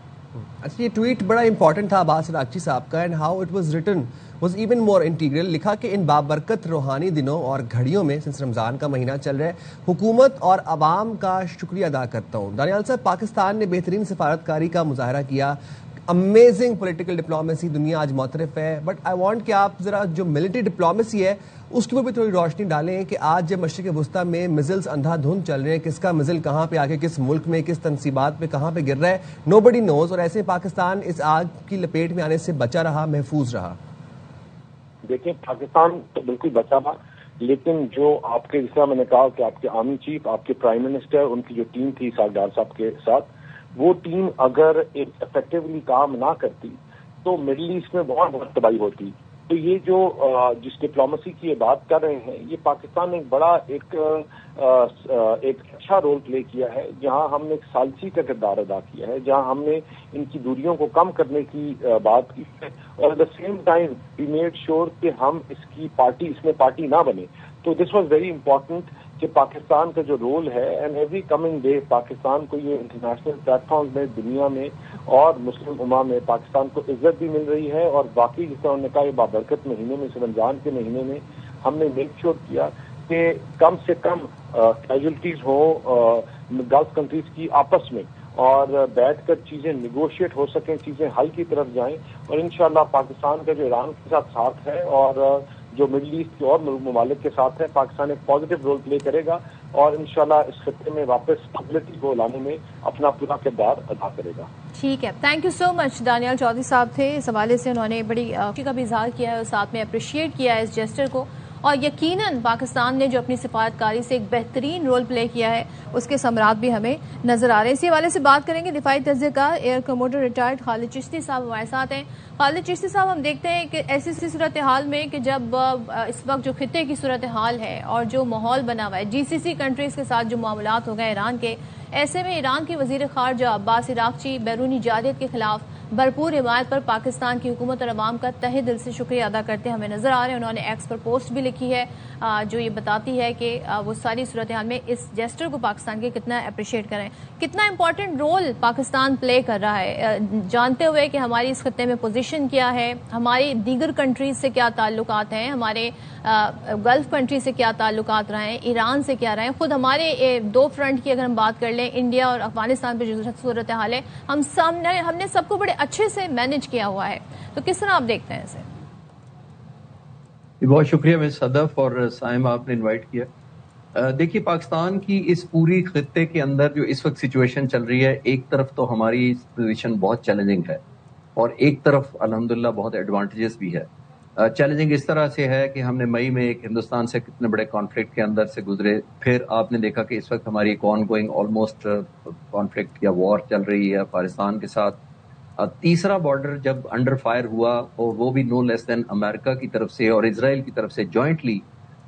اچھا یہ ٹویٹ بڑا امپورٹنٹ تھا عباس اراغچی صاحب کا, and how it was written was even more integral. لکھا کہ ان بابرکت روحانی دنوں اور گھڑیوں میں سنس رمضان کا مہینہ چل رہا ہے, حکومت اور عوام کا شکریہ ادا کرتا ہوں. دانیال صاحب, پاکستان نے بہترین سفارتکاری کا مظاہرہ کیا, امیزنگ پولیٹیکل ڈپلومیسی, دنیا آج معترف ہے, بٹ آئی وانٹ کہ آپ ذرا جو ملٹری ڈپلومیسی ہے اس کے اوپر بھی تھوڑی روشنی ڈالیں کہ آج جب مشرق وسطیٰ میں مزلز اندھا دھند چل رہے ہیں, کس کا مزل کہاں پہ آگے کس ملک میں کس تنصیبات پہ کہاں پہ گر رہا ہے, نو بڈی نوز, اور ایسے پاکستان اس آگ کی لپیٹ میں آنے سے بچا رہا, محفوظ رہا. دیکھیں پاکستان تو بالکل بچا تھا, لیکن جو آپ کے, جس طرح میں نے کہا کہ آپ کے آرمی چیف, آپ کے پرائم منسٹر, ان کی جو ٹیم تھی اسحاق ڈار صاحب کے ساتھ, وہ ٹیم اگر ایک افیکٹولی کام نہ کرتی تو مڈل ایسٹ میں بہت تباہی ہوتی. تو یہ جو جس ڈپلومیسی کی یہ بات کر رہے ہیں, یہ پاکستان نے ایک بڑا ایک اچھا رول پلے کیا ہے, جہاں ہم نے ایک ثالثی کا کردار ادا کیا ہے, جہاں ہم نے ان کی دوریوں کو کم کرنے کی بات کی ہے, اور at the same time we made sure کہ ہم اس میں پارٹی نہ بنے. تو دس واز ویری امپورٹنٹ کہ پاکستان کا جو رول ہے, and every coming day Pakistan کو یہ انٹرنیشنل پلیٹ فارم میں, دنیا میں اور مسلم امہ میں پاکستان کو عزت بھی مل رہی ہے. اور باقی جس طرح انہوں نے کہا, یہ بابرکت مہینے میں, رمضان کے مہینے میں ہم نے میک شیور کیا کہ کم سے کم کیجولٹیز ہوں گلف کنٹریز کی آپس میں, اور بیٹھ کر چیزیں نیگوشیٹ ہو سکیں, چیزیں حل کی طرف جائیں. اور انشاءاللہ پاکستان کا جو ایران کے ساتھ ہے اور جو مڈل ایسٹ کے اور ممالک کے ساتھ ہے, پاکستان ایک پازیٹیو رول پلے کرے گا, اور انشاءاللہ اس خطے میں واپس اسٹیبلٹی کو لانے میں اپنا پورا کردار ادا کرے گا. ٹھیک ہے, تھینک یو سو مچ. دانیال چودھری صاحب تھے, اس حوالے سے انہوں نے بڑی خوشی کا بھی اظہار کیا ہے اور ساتھ میں اپریشیٹ کیا ہے اس جیسچر کو, اور یقیناً پاکستان نے جو اپنی سفارتکاری سے ایک بہترین رول پلے کیا ہے اس کے ثمرات بھی ہمیں نظر آ رہے ہیں. اسی حوالے سے بات کریں گے دفاعی تجزیہ کار ایئر کموڈر ریٹائرڈ خالد چشتی صاحب ہمارے ساتھ ہیں. خالد چشتی صاحب, ہم دیکھتے ہیں کہ ایسی صورتحال میں کہ جب اس وقت جو خطے کی صورتحال ہے اور جو ماحول بنا ہوا ہے, جی سی سی کنٹریز کے ساتھ جو معاملات ہو گئے ایران کے, ایسے میں ایران کے وزیر خارجہ عباس اراغچی بیرونی جارحیت کے خلاف بھرپور حمایت پر پاکستان کی حکومت اور عوام کا تہہ دل سے شکریہ ادا کرتے ہمیں نظر آ رہے ہیں. انہوں نے ایکس پر پوسٹ بھی لکھی ہے جو یہ بتاتی ہے کہ وہ ساری صورتحال میں اس جیسچر کو پاکستان کے کتنا اپریشیٹ کریں, کتنا امپورٹنٹ رول پاکستان پلے کر رہا ہے, جانتے ہوئے کہ ہماری اس خطے میں پوزیشن کیا ہے, ہماری دیگر کنٹریز سے کیا تعلقات ہیں, ہمارے گلف کنٹری سے کیا تعلقات رہے ہیں, ایران سے کیا رہے ہیں, خود ہمارے دو فرنٹ کی اگر ہم بات کر لیں, انڈیا اور افغانستان پہ جو صورتحال ہے, ہم نے سب کو بڑے اچھے سے مینج کیا ہوا ہے. تو کس طرح آپ دیکھتے ہیں اسے؟ بہت شکریہ میں صدف اور سائمہ آپ نے انوائٹ کیا. دیکھیے پاکستان کی اس پوری خطے کے اندر جو اس وقت سچویشن چل رہی ہے, ایک طرف تو ہماری پوزیشن بہت چیلنجنگ ہے اور ایک طرف الحمدللہ بہت ایڈوانٹیجز بھی ہے. چیلنجنگ اس طرح سے ہے کہ ہم نے مئی میں ایک ہندوستان سے کتنے بڑے کانفلکٹ کے اندر سے گزرے, پھر آپ نے دیکھا کہ اس وقت ہماری ایک آن گوئنگ آلموسٹ کانفلکٹ یا وار چل رہی ہے پاکستان کے ساتھ. تیسرا بارڈر جب انڈر فائر ہوا, اور وہ بھی نو لیس دین امریکہ کی طرف سے اور اسرائیل کی طرف سے جوائنٹلی,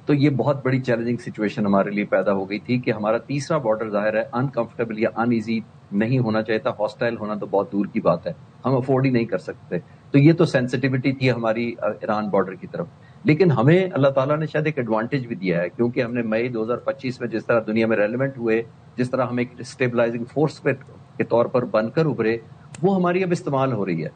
تو یہ بہت بڑی چیلنجنگ سچویشن ہمارے لیے پیدا ہو گئی تھی کہ ہمارا تیسرا بارڈر ظاہر ہے انکمفرٹیبل یا ان ایزی نہیں ہونا چاہیے تھا, ہاسٹائل ہونا تو بہت دور کی بات ہے, ہم افورڈ ہی نہیں کر سکتے. تو یہ تو سینسٹیوٹی تھی ہماری ایران بارڈر کی طرف. لیکن ہمیں اللہ تعالیٰ نے شاید ایک ایڈوانٹیج بھی دیا ہے, کیونکہ ہم نے مئی 2025 میں جس طرح دنیا میں ریلیونٹ ہوئے, جس طرح ہم ایک اسٹیبلائزنگ فورس کے طور پر بن کر ابھرے, وہ ہماری اب استعمال ہو رہی ہے.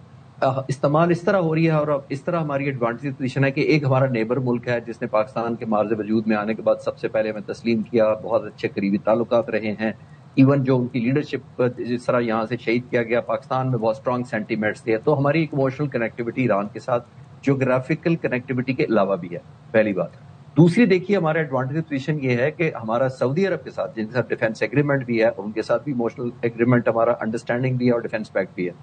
استعمال اس طرح ہو رہی ہے, اور اب اس طرح ہماری ایڈوانٹیج پوزیشن ہے کہ ایک ہمارا نیبر ملک ہے جس نے پاکستان کے معرض وجود میں آنے کے بعد سب سے پہلے ہمیں تسلیم کیا, بہت اچھے قریبی تعلقات رہے ہیں. ایون جو ان کی لیڈرشپ جس طرح یہاں سے شہید کیا گیا, پاکستان میں بہت اسٹرانگ سینٹیمنٹس تھے. تو ہماری ایک ایموشنل کنیکٹیوٹی ایران کے ساتھ جیوگرافیکل کنیکٹیوٹی کے علاوہ بھی ہے, پہلی بات. دوسری دیکھیے ہمارا ایڈوانٹیج پوزیشن یہ ہے کہ ہمارا سعودی عرب کے ساتھ جن کے ساتھ ڈیفینس ایگریمنٹ بھی ہے, ان کے ساتھ بھی ایموشنل ایگریمنٹ ہمارا انڈرسٹینڈنگ بھی ہے اور ڈیفینس پیکٹ بھی ہے.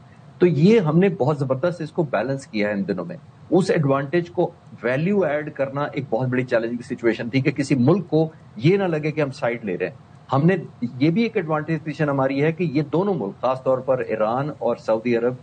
تو یہ ہم نے بہت زبردست اس کو بیلنس کیا ہے ان دنوں میں. اس ایڈوانٹیج کو ویلیو ایڈ کرنا ایک بہت بڑی چیلنجنگ سچویشن تھی کہ کسی ملک کو یہ نہ لگے کہ ہم سائڈ لے رہے ہیں. ہم نے یہ بھی ایک ایڈوانٹیج پوزیشن ہماری ہے کہ یہ دونوں ملک, خاص طور پر ایران اور سعودی عرب,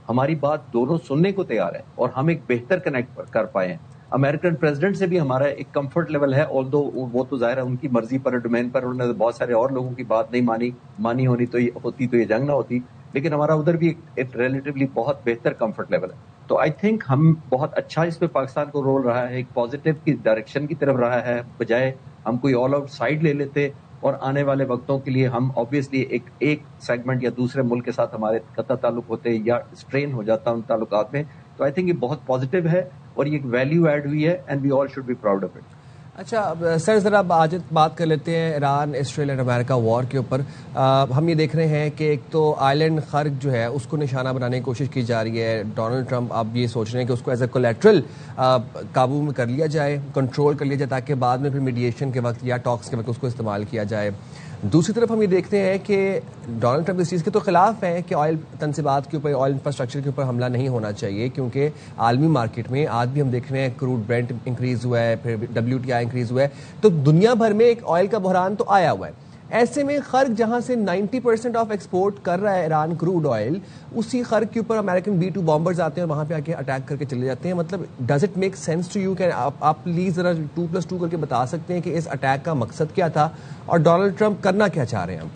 ہماری بات دونوں سننے کو تیار ہیں اور ہم ایک بہتر کنیکٹ کر پائے ہیں. امریکن پریزیڈنٹ سے بھی ہمارا ایک کمفرٹ لیول ہے, آلدو وہ تو ظاہر ہے ان کی مرضی پر ڈومین پر, انہوں نے بہت سارے اور لوگوں کی بات نہیں مانی ہونی تو یہ جنگ نہ ہوتی, لیکن ہمارا ادھر بھی ایک ریلیٹیولی بہت بہتر کمفرٹ لیول ہے. تو آئی تھنک ہم بہت اچھا اس پہ پاکستان کو رول رہا ہے, ایک پازیٹیو کی ڈائریکشن کی طرف رہا ہے, بجائے ہم کوئی آل آؤٹ سائڈ لے لیتے اور آنے والے وقتوں کے لیے ہم آبویسلی ایک سیگمنٹ یا دوسرے ملک کے ساتھ ہمارے قطع تعلق ہوتے یا اسٹرین ہو جاتا ان تعلقات میں. تو آئی تھنک یہ بہت پازیٹیو ہے اور یہ ایک ویلیو ایڈ ہوئی ہے and we all should be proud of it. اچھا سر ذرا آج بات کر لیتے ہیں ایران اسرائیل اینڈ امریکہ وار کے اوپر. ہم یہ دیکھ رہے ہیں کہ ایک تو آئلینڈ خرگ جو ہے اس کو نشانہ بنانے کی کوشش کی جا رہی ہے. ڈونلڈ ٹرمپ اب یہ سوچ رہے ہیں کہ اس کو ایز اے کولیٹرل قابو میں کر لیا جائے, کنٹرول کر لیا جائے, تاکہ بعد میں پھر میڈیشن کے وقت یا ٹاکس کے وقت اس کو استعمال کیا جائے. دوسری طرف ہم یہ دیکھتے ہیں کہ ڈونلڈ ٹرمپ اس چیز کے تو خلاف ہیں کہ آئل تنصیبات کے اوپر, آئل انفراسٹرکچر کے اوپر حملہ نہیں ہونا چاہیے, کیونکہ عالمی مارکیٹ میں آج بھی ہم دیکھ رہے ہیں کروڈ برینٹ انکریز ہوا ہے, پھر WTI انکریز ہوا ہے, تو دنیا بھر میں ایک آئل کا بحران تو آیا ہوا ہے. ایسے میں خرگ جہاں سے 90% آف ایکسپورٹ کر رہا ہے ایران کروڈ آئل, اسی خرگ کے اوپر امریکن B-2 بامبرز آتے ہیں اور وہاں پہ آ کے اٹیک کر کے چلے جاتے ہیں. مطلب does it make sense to you کہ آپ پلیز ذرا 2+2 کر کے بتا سکتے ہیں کہ اس اٹیک کا مقصد کیا تھا اور ڈونلڈ ٹرمپ کرنا کیا چاہ رہے ہیں اب؟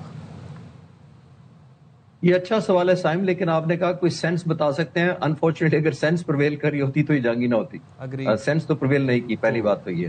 یہ اچھا سوال ہے سائم, لیکن آپ نے کہا کوئی سینس بتا سکتے ہیں. انفارچونیٹلی اگر سینس پرویل کری ہوتی تو یہ جنگ ہی نہ ہوتی. سینس تو پرویل نہیں کی, پہلی بات تو یہ.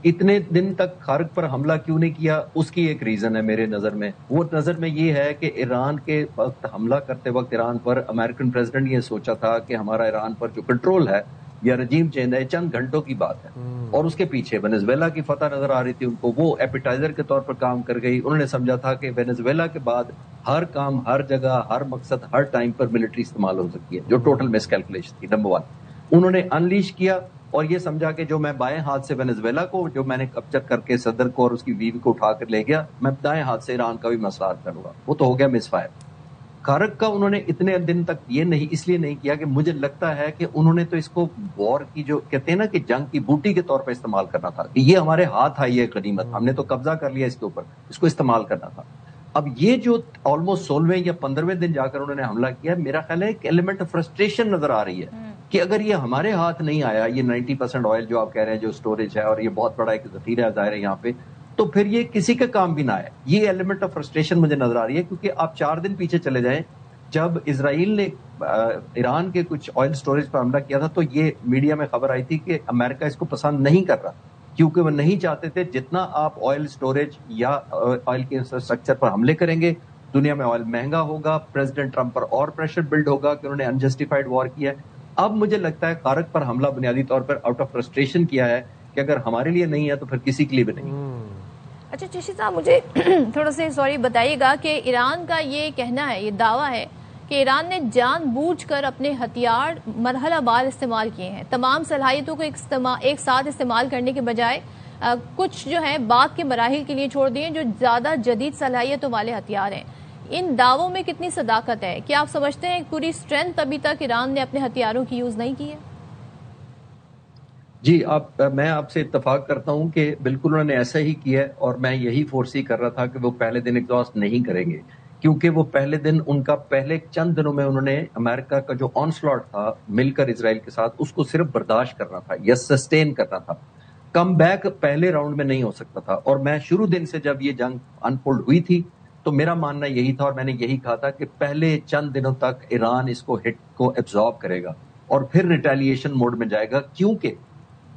اتنے دن تک خرگ پر حملہ کیوں نہیں کیا, اس کی ایک ریزن ہے میرے نظر میں. وہ نظر میں یہ ہے کہ ایران کے وقت حملہ کرتے وقت ایران پر امریکن پریزیڈنٹ یہ سوچا تھا کہ ہمارا ایران پر جو کنٹرول ہے یا رجیم چینج ہے چند گھنٹوں کی بات ہے, اور اس کے پیچھے وینزویلا کی فتح نظر آ رہی تھی ان کو. وہ ایپیٹائزر کے طور پر کام کر گئی. انہوں نے سمجھا تھا کہ وینزویلا کے بعد ہر کام, ہر جگہ, ہر مقصد, ہر ٹائم پر ملٹری استعمال ہو سکتی ہے, جو ٹوٹل مس کیلکولیشن تھی. نمبر 1 انہوں نے انلیش کیا اور یہ سمجھا کہ جو میں بائیں ہاتھ سے وینزویلا کو جو میں نے کیپچر کر کے صدر کو اور اس کی بیوی کو اٹھا کر لے گیا, میں دائیں ہاتھ سے ایران کا بھی مسئلہ حل کروں گا. وہ تو ہو گیا مس فائر. خرگ کا انہوں نے اتنے دن تک یہ نہیں اس لیے نہیں کیا کہ مجھے لگتا ہے کہ انہوں نے تو اس کو وار کی جو کہتے ہیں نا کہ جنگ کی بوٹی کے طور پر استعمال کرنا تھا, کہ یہ ہمارے ہاتھ آئی ہے غنیمت, ہم نے تو قبضہ کر لیا اس کے اوپر, اس کو استعمال کرنا تھا. اب یہ جو آلموسٹ 16ویں یا 15ویں دن جا کر انہوں نے حملہ کیا, میرا خیال ہے ایک ایلیمنٹ آف فرسٹریشن نظر آ رہی ہے کہ اگر یہ ہمارے ہاتھ نہیں آیا, یہ 90% آئل جو آپ کہہ رہے ہیں جو اسٹوریج ہے, اور یہ بہت بڑا ایک ذخیرہ ظاہر ہے یہاں پہ, تو پھر یہ کسی کا کام بھی نہ آئے. یہ ایلیمنٹ آف فرسٹریشن مجھے نظر آ رہی ہے, کیونکہ آپ 4 دن پیچھے چلے جائیں, جب اسرائیل نے ایران کے کچھ آئل سٹوریج پر حملہ کیا تھا تو یہ میڈیا میں خبر آئی تھی کہ امریکہ اس کو پسند نہیں کر رہا, کیونکہ وہ نہیں چاہتے تھے جتنا آپ آئل سٹوریج یا آئل کے انفراسٹرکچر پر حملے کریں گے دنیا میں آئل مہنگا ہوگا, پریزیڈنٹ ٹرمپ پر اور پریشر بلڈ ہوگا کہ انہوں نے انجسٹیفائڈ وار کیا ہے. اب مجھے لگتا ہے خرگ پر حملہ بنیادی طور پر آؤٹ آف فرسٹریشن کیا ہے کہ اگر ہمارے لیے نہیں ہے تو پھر کسی کے لیے بھی نہیں. اچھا چشتی صاحب, مجھے تھوڑا سا بتائیے گا کہ ایران کا یہ کہنا ہے, یہ دعویٰ ہے کہ ایران نے جان بوجھ کر اپنے ہتھیار مرحلہ بار استعمال کیے ہیں, تمام صلاحیتوں کو ایک ساتھ استعمال کرنے کے بجائے کچھ جو ہے بعد کے مراحل کے لیے چھوڑ دیے جو زیادہ جدید صلاحیتوں والے ہتھیار ہیں. ان دعووں میں کتنی صداقت ہے؟ کیا آپ سمجھتے ہیں پوری اسٹرینتھ ابھی تک ایران نے اپنے ہتھیاروں کی یوز نہیں کی ہے؟ جی میں آپ سے اتفاق کرتا ہوں کہ بالکل انہوں نے ایسا ہی کیا ہے, اور میں یہی فورسی کر رہا تھا کہ وہ پہلے دن ایگزاسٹ نہیں کریں گے, کیونکہ وہ پہلے دن ان کا پہلے چند دنوں میں انہوں نے امریکہ کا جو آن سلاٹ تھا مل کر اسرائیل کے ساتھ, اس کو صرف برداشت کرنا تھا یا سسٹین کرنا تھا. کم بیک پہلے راؤنڈ میں نہیں ہو سکتا تھا. اور میں شروع دن سے جب یہ جنگ انفولڈ ہوئی تھی تو میرا ماننا یہی تھا, اور میں نے یہی کہا تھا کہ پہلے چند دنوں تک ایران اس کو ہٹ کو ایبزارب کرے گا اور پھر ریٹیلیشن موڈ میں جائے گا, کیونکہ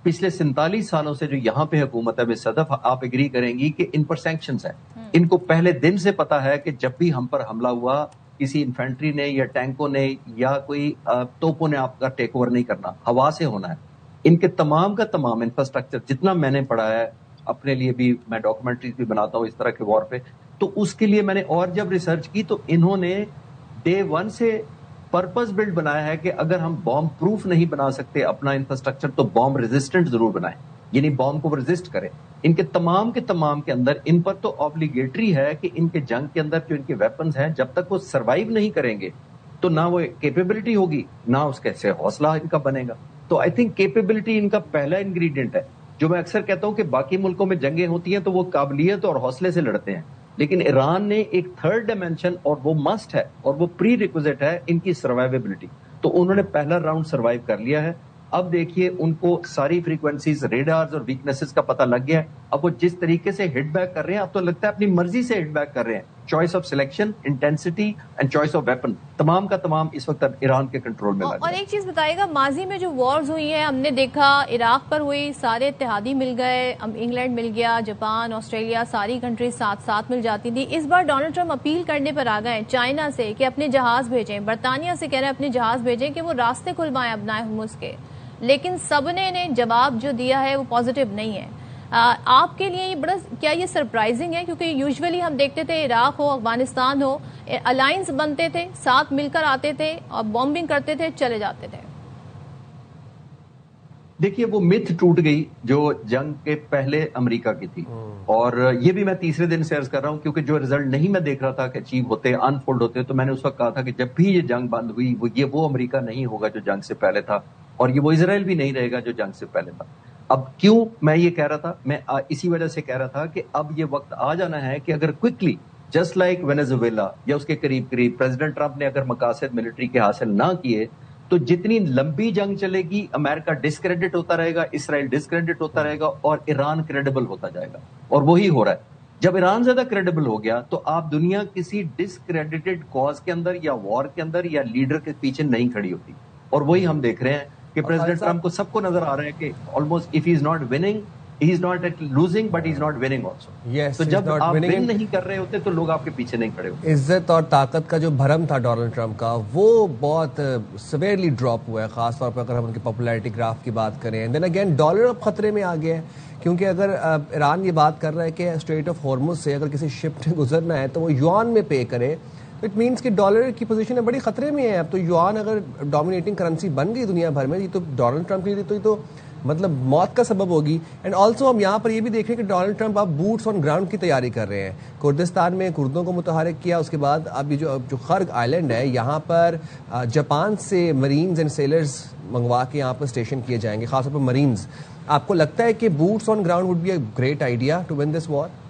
پچھلے 47 سالوں سے جو یہاں پہ حکومت ہے, صدف آپ ایگری کریں گی کہ ان پر سینکشنز ہیں. ان کو پہلے دن سے پتا ہے کہ جب بھی ہم پر حملہ ہوا کسی انفینٹری نے یا ٹینکوں نے یا کوئی توپوں نے آپ کا ٹیک اوور نہیں کرنا, ہوا سے ہونا ہے. ان کے تمام کا تمام انفراسٹرکچر جتنا میں نے پڑھا ہے, اپنے لیے بھی میں ڈاکومنٹریز بھی بناتا ہوں اس طرح کے وار پہ, تو اس کے لیے میں نے اور جب ریسرچ کی تو انہوں نے ڈے 1 سے پرپز بلڈ بنایا ہے کہ اگر ہم بام پروف نہیں بنا سکتے اپنا انفراسٹرکچر تو بام ریزسٹنٹ ضرور بنائیں, یعنی بام کو ریزسٹ کریں. ان کے تمام کے اندر ان پر تو obligatory ہے کہ ان کے جنگ کے اندر جو ان کے ویپنز ہیں جب تک وہ سروائیو نہیں کریں گے تو نہ وہ کیپیبلٹی ہوگی نہ اس کیسے حوصلہ ان کا بنے گا. تو آئی تھنک کیپیبلٹی ان کا پہلا انگریڈینٹ ہے. جو میں اکثر کہتا ہوں کہ باقی ملکوں میں جنگیں ہوتی ہیں تو وہ قابلیت اور حوصلے سے لڑتے ہیں, لیکن ایران نے ایک تھرڈ ڈائمینشن اور وہ مسٹ ہے اور وہ پری ریکوزٹ ہے ان کی سروائیویبلٹی. تو انہوں نے پہلا راؤنڈ سروائیو کر لیا ہے. اب دیکھیے ان کو ساری فریکوینسیز, ریڈارز اور ویکنیسز کا پتہ لگ گیا ہے. اب وہ جس طریقے سے ہٹ بیک کر رہے ہیں اب تو لگتا ہے اپنی مرضی سے ہٹ بیک کر رہے ہیں. Choice of selection, intensity and choice of weapon, تمام کا تمام اس وقت ایران کے کنٹرول میں. اور ایک چیز بتائیے گا, ماضی میں جو وارز ہوئی ہیں ہم نے دیکھا عراق پر ہوئی, سارے اتحادی مل گئے, انگلینڈ مل گیا, جاپان, آسٹریلیا, ساری کنٹریز ساتھ مل جاتی تھی. اس بار ڈونلڈ ٹرمپ اپیل کرنے پر آ گئے چائنا سے کہ اپنے جہاز بھیجیں, برطانیہ سے کہہ رہے ہیں اپنے جہاز بھیجیں کہ وہ راستے کھلوائیں ابنائے ہرمز کے, لیکن سب نے جواب جو دیا ہے وہ پازیٹیو نہیں ہے. آپ کے لیے یہ بڑا کیا یہ سرپرائزنگ ہے, کیونکہ یوزولی ہم دیکھتے تھے عراق ہو, افغانستان ہو, الائنس بنتے تھے, ساتھ مل کر آتے تھے اور بامبنگ کرتے تھے, چلے جاتے تھے. دیکھیے وہ متھ ٹوٹ گئی جو جنگ کے پہلے امریکہ کی تھی, اور یہ بھی میں تیسرے دن سے عرض کر رہا ہوں, کیونکہ جو ریزلٹ نہیں میں دیکھ رہا تھا کہ اچیو ہوتے, انفولڈ ہوتے, تو میں نے اس وقت کہا تھا کہ جب بھی یہ جنگ بند ہوئی وہ امریکہ نہیں ہوگا جو جنگ سے پہلے تھا, اور یہ وہ اسرائیل بھی نہیں رہے گا جو جنگ سے پہلے تھا. اب کیوں میں یہ کہہ رہا تھا, میں اسی وجہ سے کہہ رہا تھا کہ اب یہ وقت آ جانا ہے کہ اگر کوئکلی جسٹ لائک وینیزویلا یا اس کے قریب پریزیڈنٹ ٹرمپ نے اگر مقاصد ملٹری کے حاصل نہ کیے, تو جتنی لمبی جنگ چلے گی امریکہ ڈسکریڈٹ ہوتا رہے گا, اسرائیل ڈسکریڈٹ ہوتا رہے گا, اور ایران کریڈیبل ہوتا جائے گا. اور وہی ہو رہا ہے. جب ایران زیادہ کریڈیبل ہو گیا تو آپ دنیا کسی ڈسکریڈیٹڈ کاز کے اندر یا وار کے اندر یا لیڈر کے پیچھے نہیں کھڑی ہوتی. اور وہی ہم دیکھ رہے ہیں کہ پریزیڈنٹ ٹرمپ کو سب کو نظر آ رہا ہے کہ almost if he is not winning, he is not losing, but he is not winning also. تو جب آپ ون نہیں کر رہے ہوتے تو لوگ آپ کے پیچھے نہیں کھڑے ہوتے. عزت اور طاقت کا جو بھرم تھا ڈونلڈ ٹرمپ کا, وہ بہت سویئرلی ڈراپ ہوا ہے, خاص طور پر اگر ہم ان کی پاپولیرٹی گراف کی بات کریں. دین اگین ڈالر اب خطرے میں آ گیا ہے, کیونکہ اگر ایران یہ بات کر رہا ہے کہ اسٹریٹ آف ہارمز سے اگر کسی شپ نے گزرنا ہے تو وہ یوان میں پے کرے, تو اٹ مینس کہ ڈالر کی پوزیشن بڑی خطرے میں ہے. اب تو یوان اگر ڈومینیٹنگ کرنسی بن گئی دنیا بھر میں, یہ تو ڈونلڈ ٹرمپ کے لیے تو یہ تو مطلب موت کا سبب ہوگی. اینڈ آلسو ہم یہاں پر یہ بھی دیکھ رہے ہیں کہ ڈونلڈ ٹرمپ اب بوٹس آن گراؤنڈ کی تیاری کر رہے ہیں. کردستان میں کردوں کو متحرک کیا, اس کے بعد اب یہ جو خرگ آئلینڈ ہے یہاں پر جاپان سے مرینز اینڈ سیلرز منگوا کے یہاں پر اسٹیشن کیے جائیں گے, خاص طور پر مرینز. آپ کو لگتا ہے کہ boots on ground would be a great idea to win this war?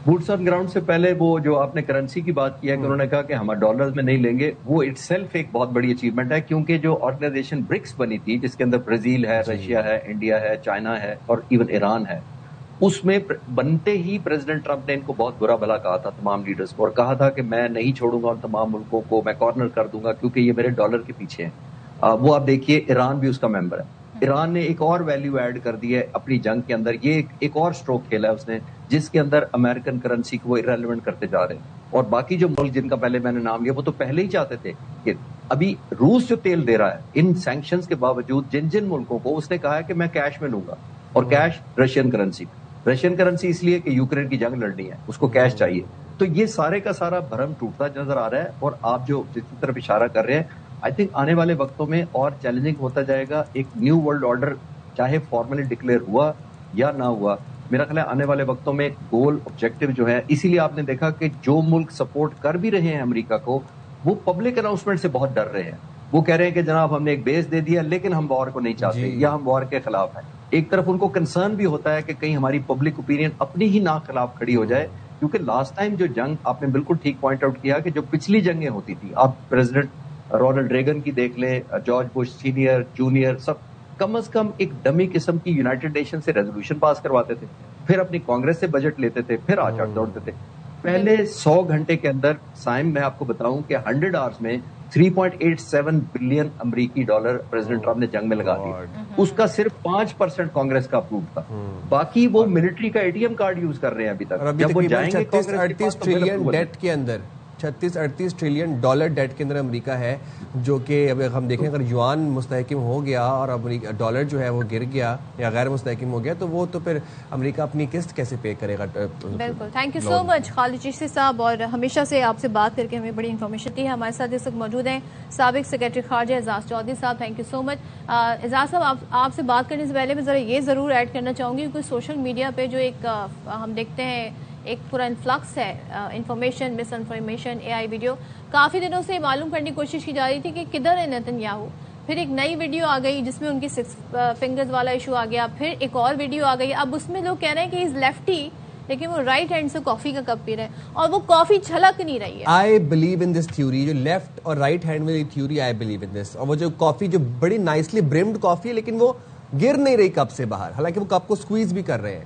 Boots on ground سے پہلے وہ جو آپ نے کرنسی کی بات کیا کہ انہوں نے کہا کہ ہم ڈالرز میں نہیں لیں گے, وہ اٹ سیلف ایک بہت بڑی اچیومنٹ ہے, کیونکہ جو آرگنائزیشن برکس بنی تھی جس کے اندر برازیل ہے, رشیا ہے, انڈیا ہے, چائنا ہے اور ایون ایران ہے, اس میں بنتے ہی پریزیڈنٹ ٹرمپ نے ان کو بہت برا بھلا کہا تھا تمام لیڈرز کو, اور کہا تھا کہ میں نہیں چھوڑوں گا ان تمام ملکوں کو, میں کارنر کر دوں گا کیونکہ یہ میرے ڈالر کے پیچھے ہیں. وہ آپ دیکھیے ایران بھی اس کا ممبر ہے. ایران نے ایک اور ویلیو ایڈ کر دی ہے اپنی جنگ کے اندر, یہ ایک اور سٹروک کھیلا ہے اس نے, جس کے اندر امریکن کرنسی کو وہ ارریلیونٹ کرتے جا رہے ہیں. اور باقی جو ملک جن کا پہلے میں نے نام لیا وہ تو پہلے ہی چاہتے تھے کہ ابھی روس جو تیل دے رہا ہے ان سینکشنز کے باوجود جن ملکوں کو, اس نے کہا ہے کہ میں کیش میں لوں گا, اور کیش رشین کرنسی اس لیے کہ یوکرین کی جنگ لڑنی ہے, اس کو کیش چاہیے. تو یہ سارے کا سارا بھرم ٹوٹتا نظر آ رہا ہے. اور آپ جو جس کی طرف اشارہ کر رہے ہیں, آئی تھنک آنے والے وقتوں میں اور چیلنجنگ ہوتا جائے گا. ایک نیو ورلڈ آرڈر چاہے فارملی ڈکلیئر ہوا یا نہ ہوا, میرا خیال ہے آنے والے وقتوں میں گول آبجیکٹو جو ہے, اسی لیے آپ نے دیکھا کہ جو ملک سپورٹ کر بھی رہے ہیں امریکہ کو, وہ پبلک اناؤنسمنٹ سے بہت ڈر رہے ہیں. وہ کہہ رہے ہیں کہ جناب ہم نے ایک بیس دے دیا لیکن ہم وار کو نہیں چاہتے یا ہم وار کے خلاف ہیں. ایک طرف ان کو کنسرن بھی ہوتا ہے کہ کہیں ہماری پبلک اوپینین اپنی ہی نا خلاف کھڑی ہو جائے, کیونکہ لاسٹ ٹائم جو جنگ آپ نے بالکل ٹھیک پوائنٹ آؤٹ کیا کہ جو پچھلی جنگیں ہوتی تھی, آپ پریزیڈنٹ رونلڈ ریگن کی دیکھ لیں, جارج بش سینئر جونیئر, سب کم از کم ایک ڈمی قسم کی یونائٹڈ نیشن سے ریزولوشن پاس کرواتے تھے, پھر اپنی کانگریس سے بجٹ لیتے تھے, پھر آچار دوڑتے تھے. پہلے 100 گھنٹے کے اندر سائم میں آپ کو بتاؤں کہ 100 آورز میں 3.87 بلین امریکی ڈالر پریزیڈنٹ ٹرمپ نے جنگ میں لگا دی. اس کا صرف 5% کانگریس کا اپروو تھا, باقی وہ ملٹری کا ATM کارڈ یوز کر رہے ہیں ابھی تک. جب وہ جائیں گے 38 ٹریلین ڈیٹ کے اندر, 36-38 ٹریلین ڈالر ڈیٹ کے اندر امریکہ ہے, جو کہ اب ہم دیکھیں اگر یوان مستحکم ہو گیا اور ڈالر جو ہے وہ گر گیا یا غیر مستحکم ہو گیا, تو وہ تو پھر امریکہ اپنی قسط کیسے پے کرے گا. بالکل, تھینک یو سو مچ خالد چشتی صاحب, اور ہمیشہ سے آپ سے بات کر کے ہمیں بڑی انفارمیشن دی ہے. ہمارے ساتھ اس وقت موجود ہیں سابق سیکرٹری خارجہ اعزاز چودھری صاحب. تھینک یو سو مچ. اعزاز صاحب, آپ سے بات کرنے سے پہلے میں ذرا یہ ضرور ایڈ کرنا چاہوں گی, کیونکہ سوشل میڈیا پہ جو ایک ہم دیکھتے ہیں ایک پورا انفلکس ہے انفارمیشن, مس انفارمیشن, AI ویڈیو, کافی دنوں سے معلوم کرنے کی کوشش کی جا رہی تھی کہ کدھر ہے نیتن-یاہو. پھر ایک نئی ویڈیو آ گئی جس میں ان کی 6 فنگرز والا ایشو آ گیا, پھر ایک اور ویڈیو آ گئی, اب اس میں لوگ کہہ رہے ہیں کہ از لیفٹی لیکن وہ رائٹ ہینڈ سے کافی کا کپ پی رہے ہیں اور وہ کافی چھلک نہیں رہی ہے. I believe in this theory, جو لیفٹ اور رائٹ ہینڈ والی تھیوری, آئی بلیو ان دس. اور وہ جو کافی جو بڑی نائسلی برمڈ کافی ہے لیکن وہ گر نہیں رہی کپ سے باہر, حالانکہ وہ کپ کو سکویز بھی کر رہے ہیں.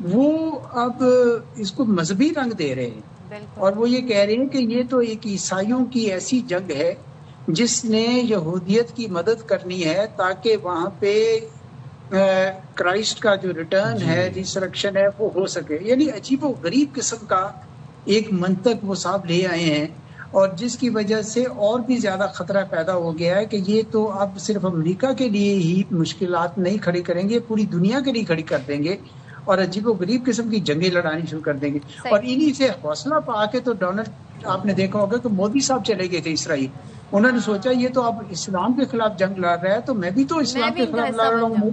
وہ اب اس کو مذہبی رنگ دے رہے ہیں اور وہ یہ کہہ رہے ہیں کہ یہ تو ایک عیسائیوں کی ایسی جنگ ہے جس نے یہودیت کی مدد کرنی ہے تاکہ وہاں پہ کرائسٹ کا جو ریٹرن ہے ریسرکشن ہے وہ ہو سکے. یعنی عجیب و غریب قسم کا ایک منطق وہ صاحب لے آئے ہیں اور جس کی وجہ سے اور بھی زیادہ خطرہ پیدا ہو گیا ہے کہ یہ تو اب صرف امریکہ کے لیے ہی مشکلات نہیں کھڑی کریں گے, پوری دنیا کے لیے کھڑی کر دیں گے اور عجیب و غریب قسم کی جنگیں لڑانی شروع کر دیں گے. اور انہی سے حوصلہ پا کے تو ڈونلڈ, آپ نے دیکھا ہوگا کہ مودی صاحب چلے گئے تھے اسرائیل. انہوں نے سوچا یہ تو اب اسلام کے خلاف جنگ لڑ رہا ہے تو میں بھی تو اسلام کے خلاف لڑ رہا ہوں,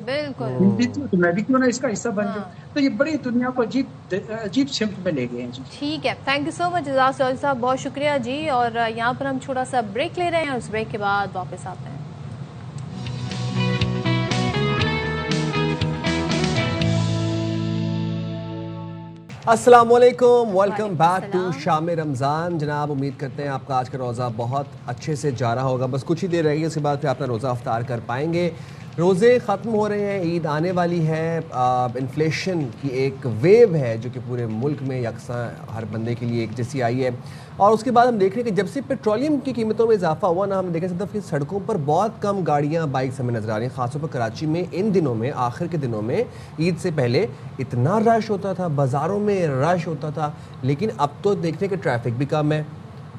تو میں بھی کیوں نہ اس کا حصہ بن جاؤں. تو یہ بڑی دنیا کو عجیب سمت میں لے گئے ہیں. ٹھیک ہے, تھینک یو سو مچ جزاک اللہ صاحب, بہت شکریہ جی. اور یہاں پر ہم چھوٹا سا بریک لے رہے ہیں اور اس بریک کے بعد واپس آتے ہیں. السلام علیکم, ویلکم بیک ٹو شام رمضان. جناب امید کرتے ہیں آپ کا آج کا روزہ بہت اچھے سے جا رہا ہوگا. بس کچھ ہی دیر رہ گئی, اس کے بعد پھر اپنا روزہ افطار کر پائیں گے. روزے ختم ہو رہے ہیں, عید آنے والی ہے. انفلیشن کی ایک ویو ہے جو کہ پورے ملک میں یکساں ہر بندے کے لیے ایک جیسی آئی ہے. اور اس کے بعد ہم دیکھ رہے ہیں کہ جب سے پیٹرولیم کی قیمتوں میں اضافہ ہوا نا, ہم دیکھ سکتے ہیں کہ سڑکوں پر بہت کم گاڑیاں بائکس ہمیں نظر آ رہی ہیں. خاص طور پر کراچی میں ان دنوں میں, آخر کے دنوں میں, عید سے پہلے اتنا رش ہوتا تھا, بازاروں میں رش ہوتا تھا. لیکن اب تو دیکھتے ہیں کہ ٹریفک بھی کم ہے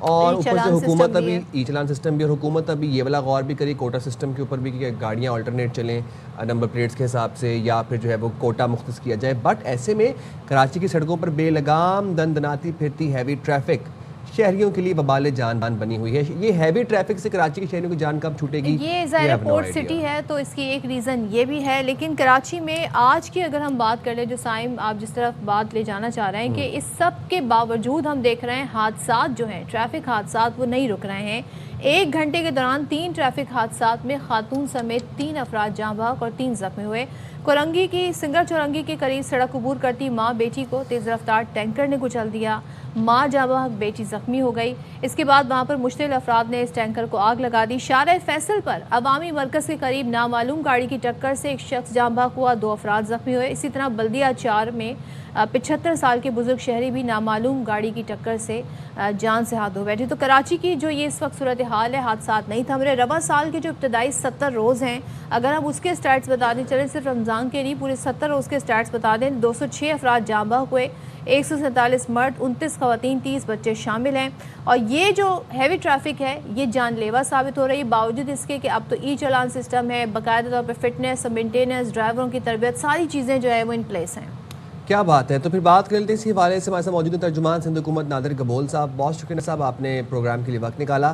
اور اوپر سے حکومت ابھی ای چلان سسٹم بھی, اور حکومت ابھی یہ والا غور بھی کری کوٹا سسٹم کے اوپر بھی کہ گاڑیاں آلٹرنیٹ چلیں نمبر پلیٹس کے حساب سے, یا پھر جو ہے وہ کوٹا مختص کیا جائے. بٹ ایسے میں کراچی کی سڑکوں پر بے لگام دندناتی پھرتی ہیوی ٹریفک شہریوں کے لیے وبال جان بنی ہوئی ہے. یہ ہیوی ٹریفک سے کراچی کے شہریوں کی جان کب چھوٹے گی؟ یہ ظاہر پورٹ سٹی ہے تو اس کی ایک ریزن یہ بھی ہے. لیکن کراچی میں آج کی اگر ہم بات کر لیں, جو سائم آپ جس طرف بات لے جانا چاہ رہے ہیں, کہ اس سب کے باوجود ہم دیکھ رہے ہیں حادثات جو ہیں, ٹریفک حادثات وہ نہیں رک رہے ہیں. 1 گھنٹے کے دوران 3 ٹریفک حادثات میں خاتون سمیت 3 افراد جاں بحق اور 3 زخمی ہوئے. کورنگی کی سنگر چورنگی کے قریب سڑک عبور کرتی ماں بیٹی کو تیز رفتار ٹینکر نے کچل دیا. ماں جاں بحق, بیٹی زخمی ہو گئی. اس کے بعد وہاں پر مشتعل افراد نے اس ٹینکر کو آگ لگا دی. شارع فیصل پر عوامی مرکز کے قریب نامعلوم گاڑی کی ٹکر سے ایک شخص جاں بحق ہوا, 2 افراد زخمی ہوئے. اسی طرح بلدیہ 4 میں 75 سال کے بزرگ شہری بھی نامعلوم گاڑی کی ٹکر سے جان سے ہاتھ دھو بیٹھے. تو کراچی کی جو یہ اس وقت صورتحال ہے, حادثات نہیں تھم رہے. رواں سال کے جو ابتدائی 70 روز ہیں, اگر ہم اس کے سٹیٹس بتا دیں, چلیں صرف رمضان کے لیے پورے 70 روز کے سٹیٹس بتا دیں, 206 افراد جاں بحق ہوئے, 147 مرد, 29 خواتین, 30 بچے شامل ہیں. اور یہ جو ہیوی ٹریفک ہے یہ جان لیوا ثابت ہو رہی ہے, باوجود اس کے کہ اب تو ای چلان سسٹم ہے, باقاعدہ طور پہ فٹنس, مینٹیننس, ڈرائیوروں کی تربیت, ساری چیزیں جو ہے وہ ان پلیس ہیں. کیا بات ہے. تو پھر بات کر لیتے ہیں اسی حوالے سے. ہمارے ساتھ موجود ہیں ترجمان سندھ حکومت نادر گبول صاحب. بہت شکریہ صاحب, آپ نے پروگرام کے لیے وقت نکالا.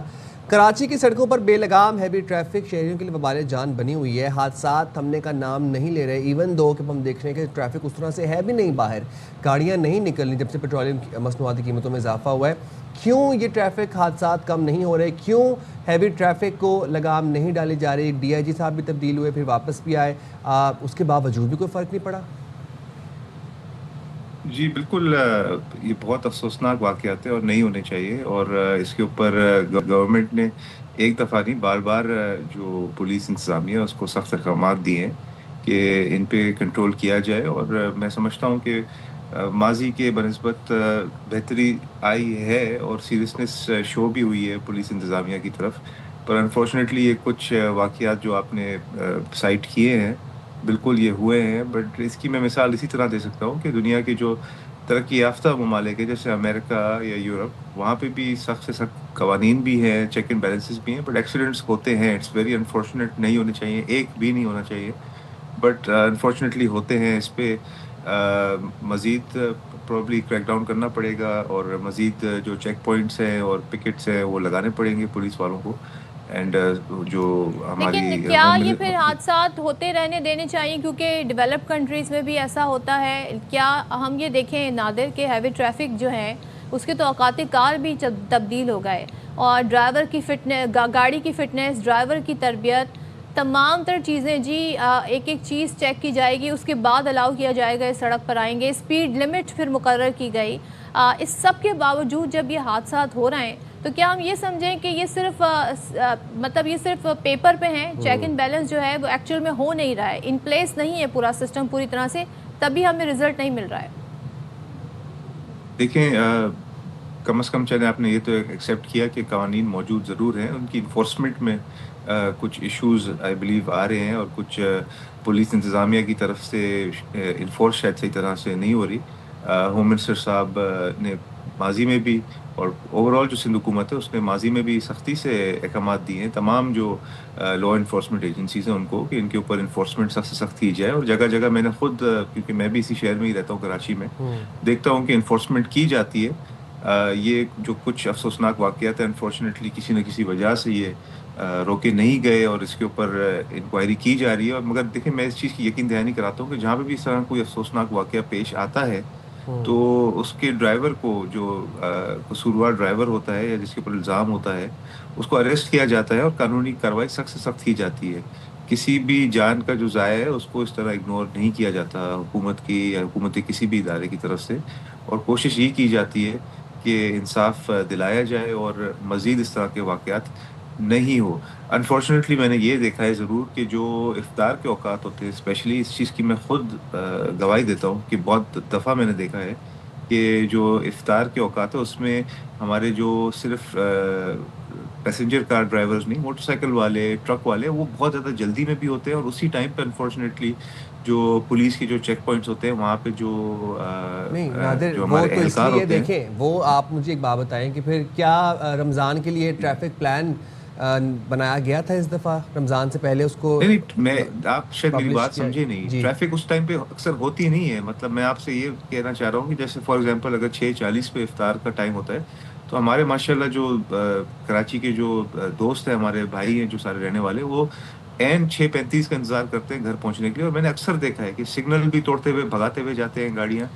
کراچی کی سڑکوں پر بے لگام ہیوی ٹریفک شہریوں کے لیے وبال جان بنی ہوئی ہے. حادثات تھمنے کا نام نہیں لے رہے, ایون دو کہ ہم دیکھ رہے ہیں کہ ٹریفک اس طرح سے ہے بھی نہیں, باہر گاڑیاں نہیں نکلنی جب سے پیٹرولیم مصنوعات کی قیمتوں میں اضافہ ہوا ہے. کیوں یہ ٹریفک حادثات کم نہیں ہو رہے, کیوں ہیوی ٹریفک کو لگام نہیں ڈالی جا رہی؟ ڈی آئی جی صاحب بھی تبدیل ہوئے, پھر واپس بھی آئے, اس کے باوجود بھی کوئی فرق نہیں پڑا. جی بالکل, یہ بہت افسوسناک واقعات ہیں اور نہیں ہونے چاہیے. اور اس کے اوپر گورنمنٹ نے ایک دفعہ نہیں بار بار جو پولیس انتظامیہ اس کو سخت احکامات دیے ہیں کہ ان پہ کنٹرول کیا جائے. اور میں سمجھتا ہوں کہ ماضی کے بنسبت بہتری آئی ہے اور سیریسنس شو بھی ہوئی ہے پولیس انتظامیہ کی طرف. پر انفارچونیٹلی یہ کچھ واقعات جو آپ نے سائٹ کیے ہیں بالکل یہ ہوئے ہیں. بٹ اس کی میں مثال اسی طرح دے سکتا ہوں کہ دنیا کے جو ترقی یافتہ ممالک ہیں جیسے امریکہ یا یورپ, وہاں پہ بھی سخت سے سخت قوانین بھی ہیں, چیک اینڈ بیلنسز بھی ہیں, بٹ ایکسیڈنٹس ہوتے ہیں. اٹس ویری انفارچونیٹ, نہیں ہونے چاہیے, ایک بھی نہیں ہونا چاہیے, بٹ انفارچونیٹلی ہوتے ہیں. اس پہ مزید پرابلی کریک ڈاؤن کرنا پڑے گا اور مزید جو چیک پوائنٹس ہیں اور پکٹس ہیں وہ لگانے پڑیں گے پولیس والوں کو. اینڈ جو ہماری لیکن کیا یہ پھر حادثات ہوتے رہنے دینے چاہیے, کیونکہ ڈیولپ کنٹریز میں بھی ایسا ہوتا ہے؟ کیا ہم یہ دیکھیں نادر کہ ہیوی ٹریفک جو ہے اس کے تو اوقات کار بھی تبدیل ہو گئے, اور ڈرائیور کی فٹنس, گاڑی کی فٹنس, ڈرائیور کی تربیت, تمام تر چیزیں جی ایک ایک چیز چیک کی جائے گی, اس کے بعد الاؤ کیا جائے گا, سڑک پر آئیں گے, اسپیڈ لمٹ پھر مقرر کی گئی. اس سب کے باوجود جب یہ حادثات ہو رہے ہیں تو کیا ہم یہ سمجھیں کہ یہ صرف مطلب یہ صرف پیپر پہ ہیں, چیک اینڈ بیلنس جو ہے وہ ایکچوئل میں ہو نہیں رہا ہے, ان پلیس نہیں ہے پورا سسٹم پوری طرح سے, تبھی ہمیں رزلٹ نہیں مل رہا ہے. دیکھیں کم از کم چلے آپ نے یہ تو ایکسیپٹ کیا کہ قوانین موجود ضرور ہیں, ان کی انفورسمنٹ میں کچھ ایشوز آئی بلیو آ رہے ہیں, اور کچھ پولیس انتظامیہ کی طرف سے انفورس شاید صحیح طرح سے نہیں ہو رہی. ہوم منسٹر صاحب نے ماضی میں بھی, اور اوور آل جو سندھ حکومت ہے اس نے ماضی میں بھی سختی سے احکامات دیے ہیں تمام جو لا انفورسمنٹ ایجنسیز ہیں ان کو, کہ ان کے اوپر انفورسمنٹ سخت سے سخت کی جائے. اور جگہ جگہ میں نے خود, کیونکہ میں بھی اسی شہر میں ہی رہتا ہوں کراچی میں, دیکھتا ہوں کہ انفورسمنٹ کی جاتی ہے. یہ جو کچھ افسوسناک واقعات ہیں انفارچونیٹلی کسی نہ کسی وجہ سے یہ روکے نہیں گئے, اور اس کے اوپر انکوائری کی جا رہی ہے. اور مگر دیکھیں میں اس چیز کی یقین دہانی کراتا ہوں کہ جہاں پہ بھی اس طرح کوئی افسوسناک واقعہ پیش آتا ہے تو اس کے ڈرائیور کو, جو قصوروار ڈرائیور ہوتا ہے یا جس کے اوپر الزام ہوتا ہے, اس کو اریسٹ کیا جاتا ہے اور قانونی کارروائی سخت سے سخت کی جاتی ہے. کسی بھی جان کا جو ضائع ہے اس کو اس طرح اگنور نہیں کیا جاتا حکومت کی یا حکومت کے کسی بھی ادارے کی طرف سے, اور کوشش یہ کی جاتی ہے کہ انصاف دلایا جائے اور مزید اس طرح کے واقعات نہیں ہو. انفارچونیٹلی میں نے یہ دیکھا ہے ضرور کہ جو افطار کے اوقات ہوتے ہیں, اسپیشلی اس چیز کی میں خود گواہی دیتا ہوں کہ بہت دفعہ میں نے دیکھا ہے کہ جو افطار کے اوقات ہے اس میں ہمارے جو صرف پیسنجر کار ڈرائیورز نہیں, موٹر سائیکل والے, ٹرک والے, وہ بہت زیادہ جلدی میں بھی ہوتے ہیں, اور اسی ٹائم پہ انفارچونیٹلی جو پولیس کے جو چیک پوائنٹس ہوتے ہیں وہاں پہ جو ہمارے اہلکار ہوتے ہیں. دیکھیں وہ آپ مجھے ایک بات بتائیں کہ پھر کیا رمضان کے لیے ٹریفک پلان بنایا گیا تھا اس دفعہ رمضان سے پہلے اس کو؟ نہیں, میں آپ شاید میری بات سمجھے نہیں. ٹریفک اس ٹائم پہ اکثر ہوتی نہیں ہے. مطلب میں آپ سے یہ کہنا چاہ رہا ہوں کہ جیسے فار ایگزامپل اگر 6:40 پہ افطار کا ٹائم ہوتا ہے تو ہمارے ماشاءاللہ جو کراچی کے جو دوست ہیں, ہمارے بھائی ہیں جو سارے رہنے والے, وہ این 6:35 کا انتظار کرتے ہیں گھر پہنچنے کے لیے. اور میں نے اکثر دیکھا ہے کہ سگنل بھی توڑتے ہوئے بھگاتے ہوئے جاتے ہیں گاڑیاں.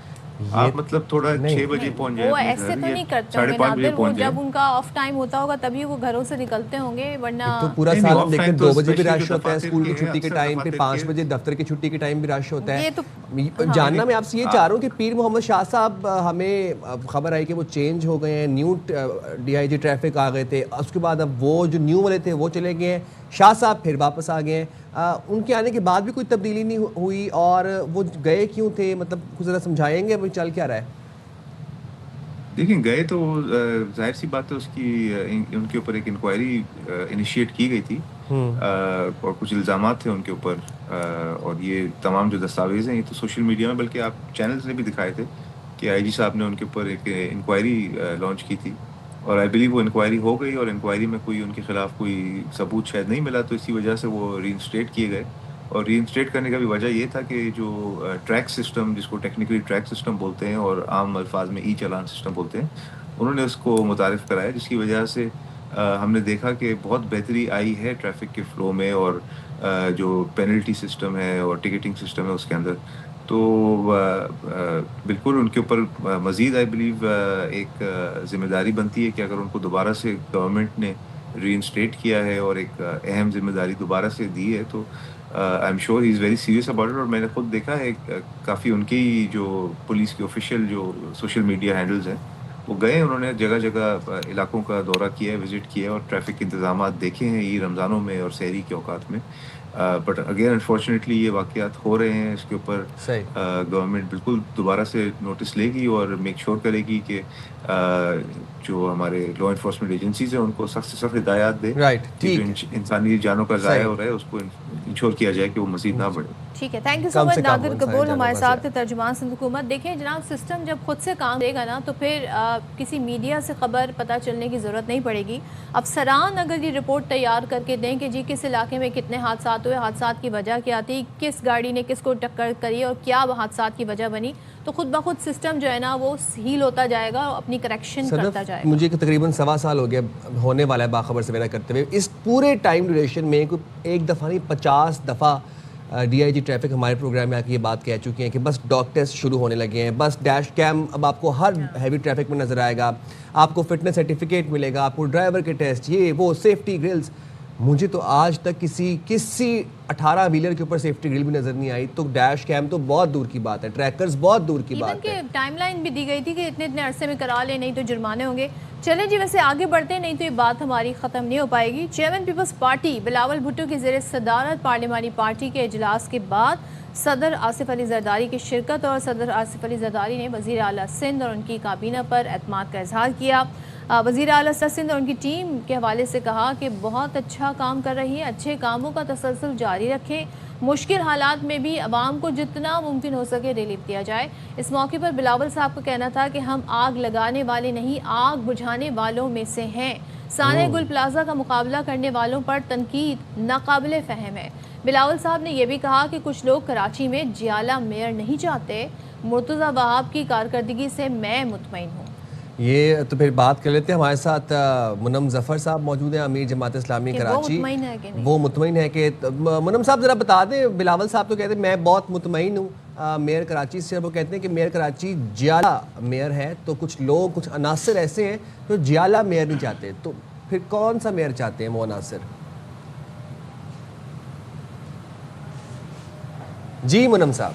آپ مطلب تھوڑا 6 بجے پہنچ جائیں, وہ ایسے تو نہیں کرتے ہوں گے نادر, وہ جب ان کا آف ٹائم ہوتا ہوگا تبھی وہ گھروں سے نکلتے ہوں گے, ورنہ تو پورا سال ہم دیکھتے ہیں 2 بجے بھی رش ہوتا ہے اسکول کی چھٹی کے ٹائم پہ, 5 بجے دفتر کی چھٹی کے ٹائم بھی رش ہوتا ہے. جاننا میں آپ سے یہ چاہ رہا ہوں کہ پیر محمد شاہ صاحب, ہمیں خبر آئی کہ وہ چینج ہو گئے ہیں, نیو DIG ٹریفک آ گئے تھے, اس کے بعد اب وہ جو نیو والے تھے وہ چلے گئے ہیں, شاہ صاحب پھر واپس آ گئے ہیں. ان کے آنے کے بعد بھی کوئی تبدیلی نہیں ہوئی, اور وہ گئے کیوں تھے؟ مطلب کچھ ذرا سمجھائیں گے ابھی چل کیا رہا ہے؟ دیکھیں گئے تو ظاہر سی بات ہے, اس کی ان کے اوپر ایک انکوائری انیشیٹ کی گئی تھی, اور کچھ الزامات تھے ان کے اوپر, اور یہ تمام جو دستاویز ہیں یہ تو سوشل میڈیا میں, بلکہ آپ چینلز نے بھی دکھائے تھے کہ IG صاحب نے ان کے اوپر ایک انکوائری لانچ کی تھی, اور آئی بلیو وہ انکوائری ہو گئی, اور انکوائری میں کوئی ان کے خلاف کوئی ثبوت شاید نہیں ملا, تو اسی وجہ سے وہ ری انسٹیٹ کیے گئے. اور ری انسٹیٹ کرنے کا بھی وجہ یہ تھا کہ جو ٹریک سسٹم, جس کو ٹیکنیکلی ٹریک سسٹم بولتے ہیں اور عام الفاظ میں چالان سسٹم بولتے ہیں, انہوں نے اس کو متعارف کرایا, جس کی وجہ سے ہم نے دیکھا کہ بہت بہتری آئی ہے ٹریفک کے فلو میں, اور جو پینلٹی سسٹم ہے اور ٹکٹنگ سسٹم ہے اس کے اندر. تو بالکل ان کے اوپر مزید آئی بلیو ایک ذمہ داری بنتی ہے کہ اگر ان کو دوبارہ سے گورنمنٹ نے ری انسٹیٹ کیا ہے اور ایک اہم ذمہ داری دوبارہ سے دی ہے, تو I am sure he is very serious about it. اور میں نے خود دیکھا ہے کافی ان کی جو پولیس کے آفیشیل جو سوشل میڈیا ہینڈلز ہیں وہ گئے, انہوں نے جگہ جگہ علاقوں کا دورہ کیا ہے, وزٹ کیا ہے, اور ٹریفک کے انتظامات دیکھے ہیں یہ رمضانوں میں اور سحری کے اوقات میں. بٹ اگین انفارچونیٹلی یہ واقعات ہو رہے ہیں, اس کے اوپر گورنمنٹ بالکل دوبارہ سے نوٹس لے گی اور میک شور کرے گی کہ جو ہمارے لا انفورسمنٹ ایجنسیز ہیں ان کو سخت سے سخت ہدایات دے, انسانی جانوں کا ضائع ہو رہا ہے اس کو انشور کیا جائے کہ وہ مزید نہ بڑھے. ٹھیک ہے, تھینک یو سو مچ. نادر قبول ہمارے ساتھ ترجمان سندھ حکومت. دیکھیں جناب, سسٹم جب خود سے کام دے گا نا تو پھر کسی میڈیا سے خبر پتہ چلنے کی ضرورت نہیں پڑے گی. افسران اگر یہ رپورٹ تیار کر کے دیں کہ جی کس علاقے میں کتنے حادثات ہوئے, حادثات کی وجہ کیا تھی, کس گاڑی نے کس کو ٹکر کری اور کیا حادثات کی وجہ بنی, تو خود بخود سسٹم جو ہے نا وہ ہیل ہوتا جائے گا, اپنی کریکشن کرتا جائے گا. مجھے تقریباً 1.25 سال ہو گیا ہونے والا ہے باخبر سے میرا کرتے ہوئے. اس پورے ٹائم ڈیوریشن میں ایک دفعہ نہیں 50 دفعہ DIG ٹریفک ہمارے پروگرام میں آ کے یہ بات کہہ چکی ہیں کہ بس ڈاگ ٹیسٹ شروع ہونے لگے ہیں, بس ڈیش کیم اب آپ کو ہر ہیوی ٹریفک میں نظر آئے گا, آپ کو فٹنس سرٹیفکیٹ ملے گا, آپ کو ڈرائیور کے ٹیسٹ, یہ وہ سیفٹی گرلز. مجھے تو آج تک کسی 18 ویلر کے اوپر سیفٹی گرل بھی نظر نہیں آئی, تو ڈیش کیم تو بہت دور کی بات ہے, ٹریکرز بہت دور کی بات ہے. ٹائم لائن بھی دی گئی تھی کہ اتنے عرصے میں کرا لیں, نہیں تو جرمانے ہوں گے. چلیں جی ویسے آگے بڑھتے ہیں, نہیں تو یہ بات ہماری ختم نہیں ہو پائے گی. چیئرمین پیپلز پارٹی بلاول بھٹو کے زیر صدارت پارلیمانی پارٹی کے اجلاس کے بعد صدر آصف علی زرداری کی شرکت, اور صدر آصف علی زرداری نے وزیر اعلیٰ سندھ اور ان کی کابینہ پر اعتماد کا اظہار کیا. وزیر اعلیٰ سندھ اور ان کی ٹیم کے حوالے سے کہا کہ بہت اچھا کام کر رہی ہے, اچھے کاموں کا تسلسل جاری رکھیں, مشکل حالات میں بھی عوام کو جتنا ممکن ہو سکے ریلیف دیا جائے. اس موقع پر بلاول صاحب کا کہنا تھا کہ ہم آگ لگانے والے نہیں, آگ بجھانے والوں میں سے ہیں. سانحہ گل پلازا کا مقابلہ کرنے والوں پر تنقید ناقابل فہم ہے. بلاول صاحب نے یہ بھی کہا کہ کچھ لوگ کراچی میں جیالہ میئر نہیں چاہتے, مرتضی وہاب کی کارکردگی سے میں مطمئن ہوں. یہ تو پھر بات کر لیتے ہیں. ہمارے ساتھ منم ظفر صاحب موجود ہیں, امیر جماعت اسلامی کراچی. وہ مطمئن ہے کہ منم صاحب ذرا بتا دیں, بلاول صاحب تو کہتے ہیں میں بہت مطمئن ہوں میئر کراچی سے, وہ کہتے ہیں کہ میئر کراچی جیالہ میئر ہے, تو کچھ لوگ کچھ عناصر ایسے ہیں جو جیالہ میئر نہیں چاہتے, تو پھر کون سا میئر چاہتے ہیں وہ عناصر؟ جی منم صاحب.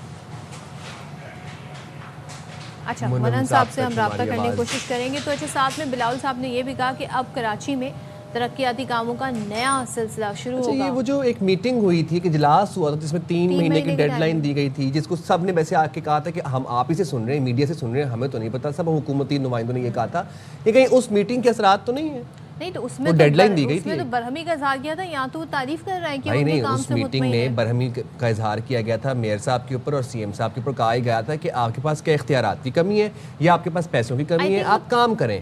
اچھا, منم صاحب سے ہم رابطہ کرنے کی کوشش کریں گے. تو اچھا, ساتھ میں بلاول صاحب نے یہ بھی کہا کہ اب کراچی میں ترقیاتی کاموں کا نیا سلسلہ شروع ہوگا. یہ وہ جو ایک میٹنگ ہوئی تھی, کہ اجلاس ہوا تھا جس میں 3 مہینے کی ڈیڈ لائن دی گئی تھی, جس کو سب نے ویسے آ کے کہا تھا کہ ہم آپ ہی سے سن رہے ہیں, میڈیا سے سن رہے ہیں, ہمیں تو نہیں پتا, سب حکومتی نمائندوں نے یہ کہا تھا. یہ کہیں اس میٹنگ کے اثرات تو نہیں ہیں؟ نہیں, تو اس میں ڈیڈ لائن دی گئی تھی, تو برہمی کا اظہار کیا تھا, یہاں تو وہ تعریف کر رہا ہے کہ ان کے کام سے مطمئن ہے. اس میٹنگ میں برہمی کا اظہار کیا گیا تھا میئر صاحب کے اوپر اور سی ایم صاحب کے اوپر. کہا گیا تھا کہ آپ کے پاس کیا اختیارات کی کمی ہے, یا آپ کے پاس پیسوں کی کمی ہے, آپ کام کریں,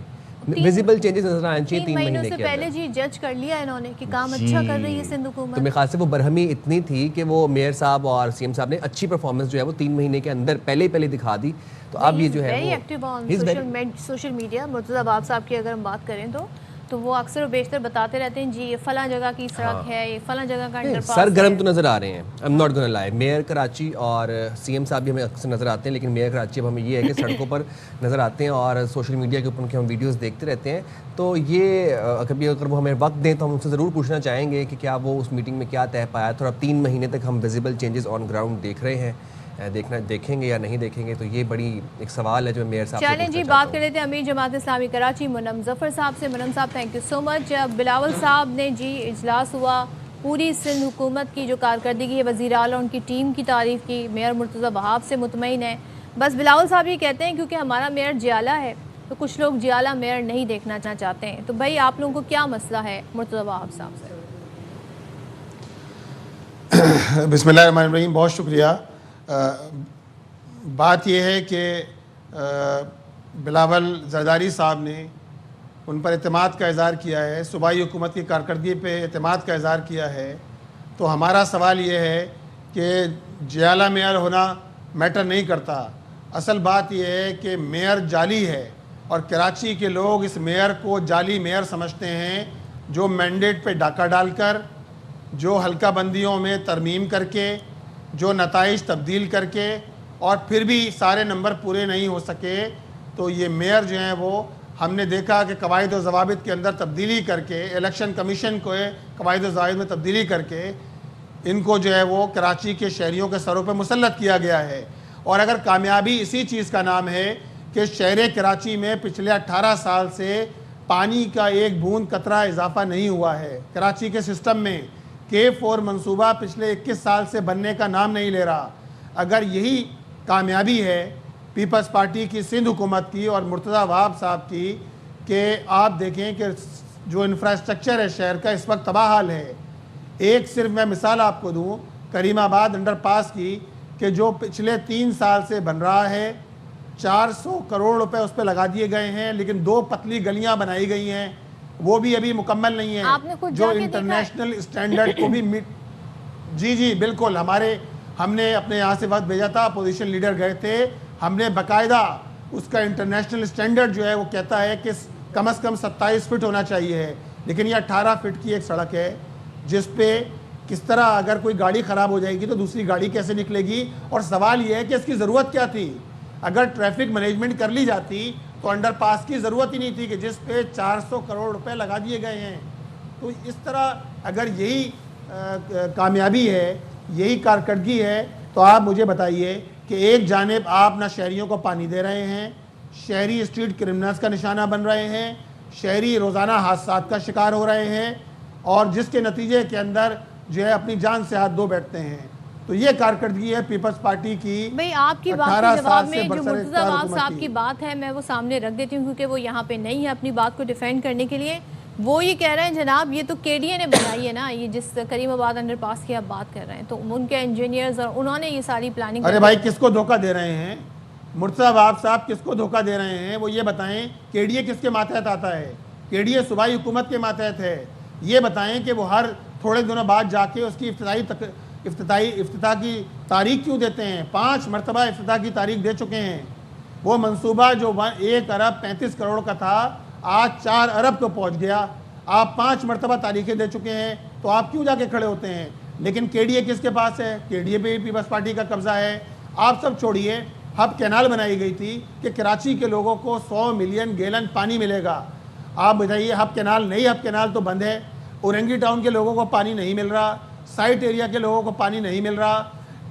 ویزیبل چینجز نظر آنے چاہیے 3 مہینے سے پہلے. جی جج کر لیا انہوں نے کہ کام اچھا کر رہی ہے سندھ حکومت. تو میرے خیال سے وہ برہمی اتنی تھی کہ وہ میئر صاحب اور سی ایم صاحب نے اچھی پرفارمنس جو ہے وہ 3 مہینے کے اندر پہلے دکھا دی. تو اب یہ جو ہے سوشل میڈیا, مرتضی وہاب صاحب کی اگر ہم بات کریں تو وہ اکثر و بیشتر بتاتے رہتے ہیں جی یہ فلاں جگہ کی سڑک ہے, یہ فلاں جگہ کا انڈر پاس. سر گرم تو نظر آ رہے ہیں, I'm not gonna lie. Mayor Karachi اور سی ایم صاحب بھی ہمیں اکثر نظر آتے ہیں, لیکن میئر کراچی اب ہمیں یہ ہے کہ سڑکوں پر نظر آتے ہیں اور سوشل میڈیا کے اوپر ان کے ہم ویڈیوز دیکھتے رہتے ہیں. تو یہ اگر وہ ہمیں وقت دیں تو ہم ان سے ضرور پوچھنا چاہیں گے کہ کیا وہ اس میٹنگ میں کیا طے پایا تھا, اور اب 3 مہینے تک ہم ویزیبل چینجز آن گراؤنڈ دیکھ رہے ہیں, دیکھیں گے یا نہیں دیکھیں گے. تو یہ بڑی ایک سوال ہے جو میئر صاحب سے چلیں جی بات کر لیتے ہیں امیر جماعت اسلامی کراچی منم ظفر صاحب سے. منم صاحب تھینک یو سو مچ. بلاول صاحب نے جی اجلاس ہوا, پوری سندھ حکومت کی جو کارکردگی ہے وزیر اعلیٰ ان کی ٹیم کی تعریف کی, میئر مرتضی وہاب سے مطمئن ہے. بس بلاول صاحب یہ کہتے ہیں کیونکہ ہمارا میئر جیالہ ہے تو کچھ لوگ جیالہ میئر نہیں دیکھنا چاہتے ہیں. تو بھائی آپ لوگوں کو کیا مسئلہ ہے مرتضی وہاب صاحب سے؟ بسم اللہ الرحمن الرحیم. بہت شکریہ. بات یہ ہے کہ بلاول زرداری صاحب نے ان پر اعتماد کا اظہار کیا ہے, صوبائی حکومت کی کارکردگی پہ اعتماد کا اظہار کیا ہے. تو ہمارا سوال یہ ہے کہ جیالہ میئر ہونا میٹر نہیں کرتا. اصل بات یہ ہے کہ میئر جعلی ہے, اور کراچی کے لوگ اس میئر کو جعلی میئر سمجھتے ہیں, جو مینڈیٹ پہ ڈاکہ ڈال کر, جو حلقہ بندیوں میں ترمیم کر کے, جو نتائج تبدیل کر کے, اور پھر بھی سارے نمبر پورے نہیں ہو سکے. تو یہ میئر جو ہیں وہ ہم نے دیکھا کہ قواعد و ضوابط کے اندر تبدیلی کر کے, الیکشن کمیشن کو قواعد و ضوابط میں تبدیلی کر کے ان کو جو ہے وہ کراچی کے شہریوں کے سروں پہ مسلط کیا گیا ہے. اور اگر کامیابی اسی چیز کا نام ہے کہ شہر کراچی میں پچھلے 18 سال سے پانی کا ایک بوند قطرہ اضافہ نہیں ہوا ہے. کراچی کے سسٹم میں K4 منصوبہ پچھلے 21 سال سے بننے کا نام نہیں لے رہا. اگر یہی کامیابی ہے پیپلز پارٹی کی سندھ حکومت کی اور مرتضی وہاب صاحب کی, کہ آپ دیکھیں کہ جو انفراسٹرکچر ہے شہر کا اس وقت تباہ حال ہے. ایک صرف میں مثال آپ کو دوں, کریم آباد انڈر پاس کی, کہ جو پچھلے 3 سال سے بن رہا ہے, 400 کروڑ روپے اس پہ لگا دیے گئے ہیں, لیکن 2 پتلی گلیاں بنائی گئی ہیں, وہ بھی ابھی مکمل نہیں ہیں, جو انٹرنیشنل اسٹینڈرڈ کو بھی جی بالکل. ہم نے اپنے یہاں سے وقت بھیجا تھا, اپوزیشن لیڈر گئے تھے, ہم نے باقاعدہ اس کا انٹرنیشنل اسٹینڈرڈ جو ہے وہ کہتا ہے کہ کم از کم 27 فٹ ہونا چاہیے, لیکن یہ 18 فٹ کی ایک سڑک ہے جس پہ کس طرح اگر کوئی گاڑی خراب ہو جائے گی تو دوسری گاڑی کیسے نکلے گی. اور سوال یہ ہے کہ اس کی ضرورت کیا تھی. اگر ٹریفک مینجمنٹ کر لی جاتی تو انڈر پاس کی ضرورت ہی نہیں تھی, کہ جس پہ 400 کروڑ روپے لگا دیے گئے ہیں. تو اس طرح اگر یہی کامیابی ہے, یہی کارکردگی ہے, تو آپ مجھے بتائیے کہ ایک جانب آپ نہ شہریوں کو پانی دے رہے ہیں, شہری اسٹریٹ کرمنلز کا نشانہ بن رہے ہیں, شہری روزانہ حادثات کا شکار ہو رہے ہیں, اور جس کے نتیجے کے اندر جو ہے اپنی جان سے ہاتھ دھو بیٹھتے ہیں. تو یہ کارکردگی ہے پیپلز پارٹی کی. بھئی آپ کی بات کے جواب میں جو مرتضی عباس صاحب کی بات ہے میں وہ سامنے رکھ دیتی ہوں, کیونکہ وہ یہاں پہ نہیں ہے اپنی بات کو ڈیفینڈ کرنے کے لیے. وہ یہ کہہ رہے ہیں جناب یہ تو کے ڈی اے نے بنائی ہے نا, یہ جس کریم آباد انڈر پاس کی آپ بات کر رہے ہیں, تو ان کے انجینئرز اور انہوں نے یہ ساری پلاننگ. ارے بھائی کس کو دھوکہ دے رہے ہیں مرتضی عباس صاحب, کس کو دھوکہ دے رہے ہیں؟ وہ یہ بتائیں کے ڈی اے کس کے ماتحت آتا ہے؟ کے ڈی اے صوبائی حکومت کے ماتحت ہے. یہ بتائیں کہ وہ ہر تھوڑے دنوں بعد جا کے اس کی افتتاح کی تاریخ کیوں دیتے ہیں؟ 5 مرتبہ افتتاح کی تاریخ دے چکے ہیں. وہ منصوبہ جو 1 ارب 35 کروڑ کا تھا آج 4 ارب کو پہنچ گیا. آپ 5 مرتبہ تاریخیں دے چکے ہیں, تو آپ کیوں جا کے کھڑے ہوتے ہیں؟ لیکن کے ڈی اے کس کے پاس ہے؟ کے ڈی اے پہ پیپلز پارٹی کا قبضہ ہے. آپ سب چھوڑیے, ہب کینال بنائی گئی تھی کہ کراچی کے لوگوں کو 100 ملین گیلن پانی ملے گا. آپ بتائیے ہب کینال, نئی ہب کینال تو بند ہے. اورنگی ٹاؤن کے لوگوں کو پانی نہیں مل رہا, سائٹ ایریا کے لوگوں کو پانی نہیں مل رہا,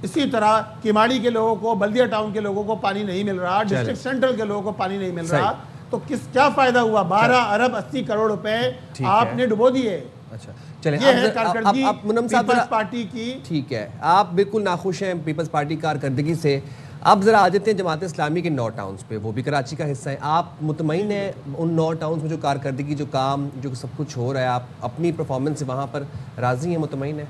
اسی طرح کیماڑی کے لوگوں کو, بلدیہ ٹاؤن کے لوگوں کو پانی نہیں مل رہا, ڈسٹرکٹ سینٹرل کے لوگوں کو پانی نہیں مل رہا. تو کیا فائدہ ہوا؟ 12 ارب 80 کروڑ روپے آپ نے ڈبو دیے. اچھا چلیں, یہ ہے کارکردگی منم صاحب پیپلز پارٹی کی. ٹھیک ہے, آپ بالکل ناخوش ہیں پیپلز پارٹی کارکردگی سے. اب ذرا آ جاتے ہیں جماعت اسلامی کے 9 ٹاؤنز پہ, وہ بھی کراچی کا حصہ ہیں. آپ مطمئن ہیں ان 9 ٹاؤنز میں جو کارکردگی, جو کام, جو سب کچھ ہو رہا ہے, آپ اپنی پرفارمنس سے وہاں پر راضی ہیں, مطمئن ہیں؟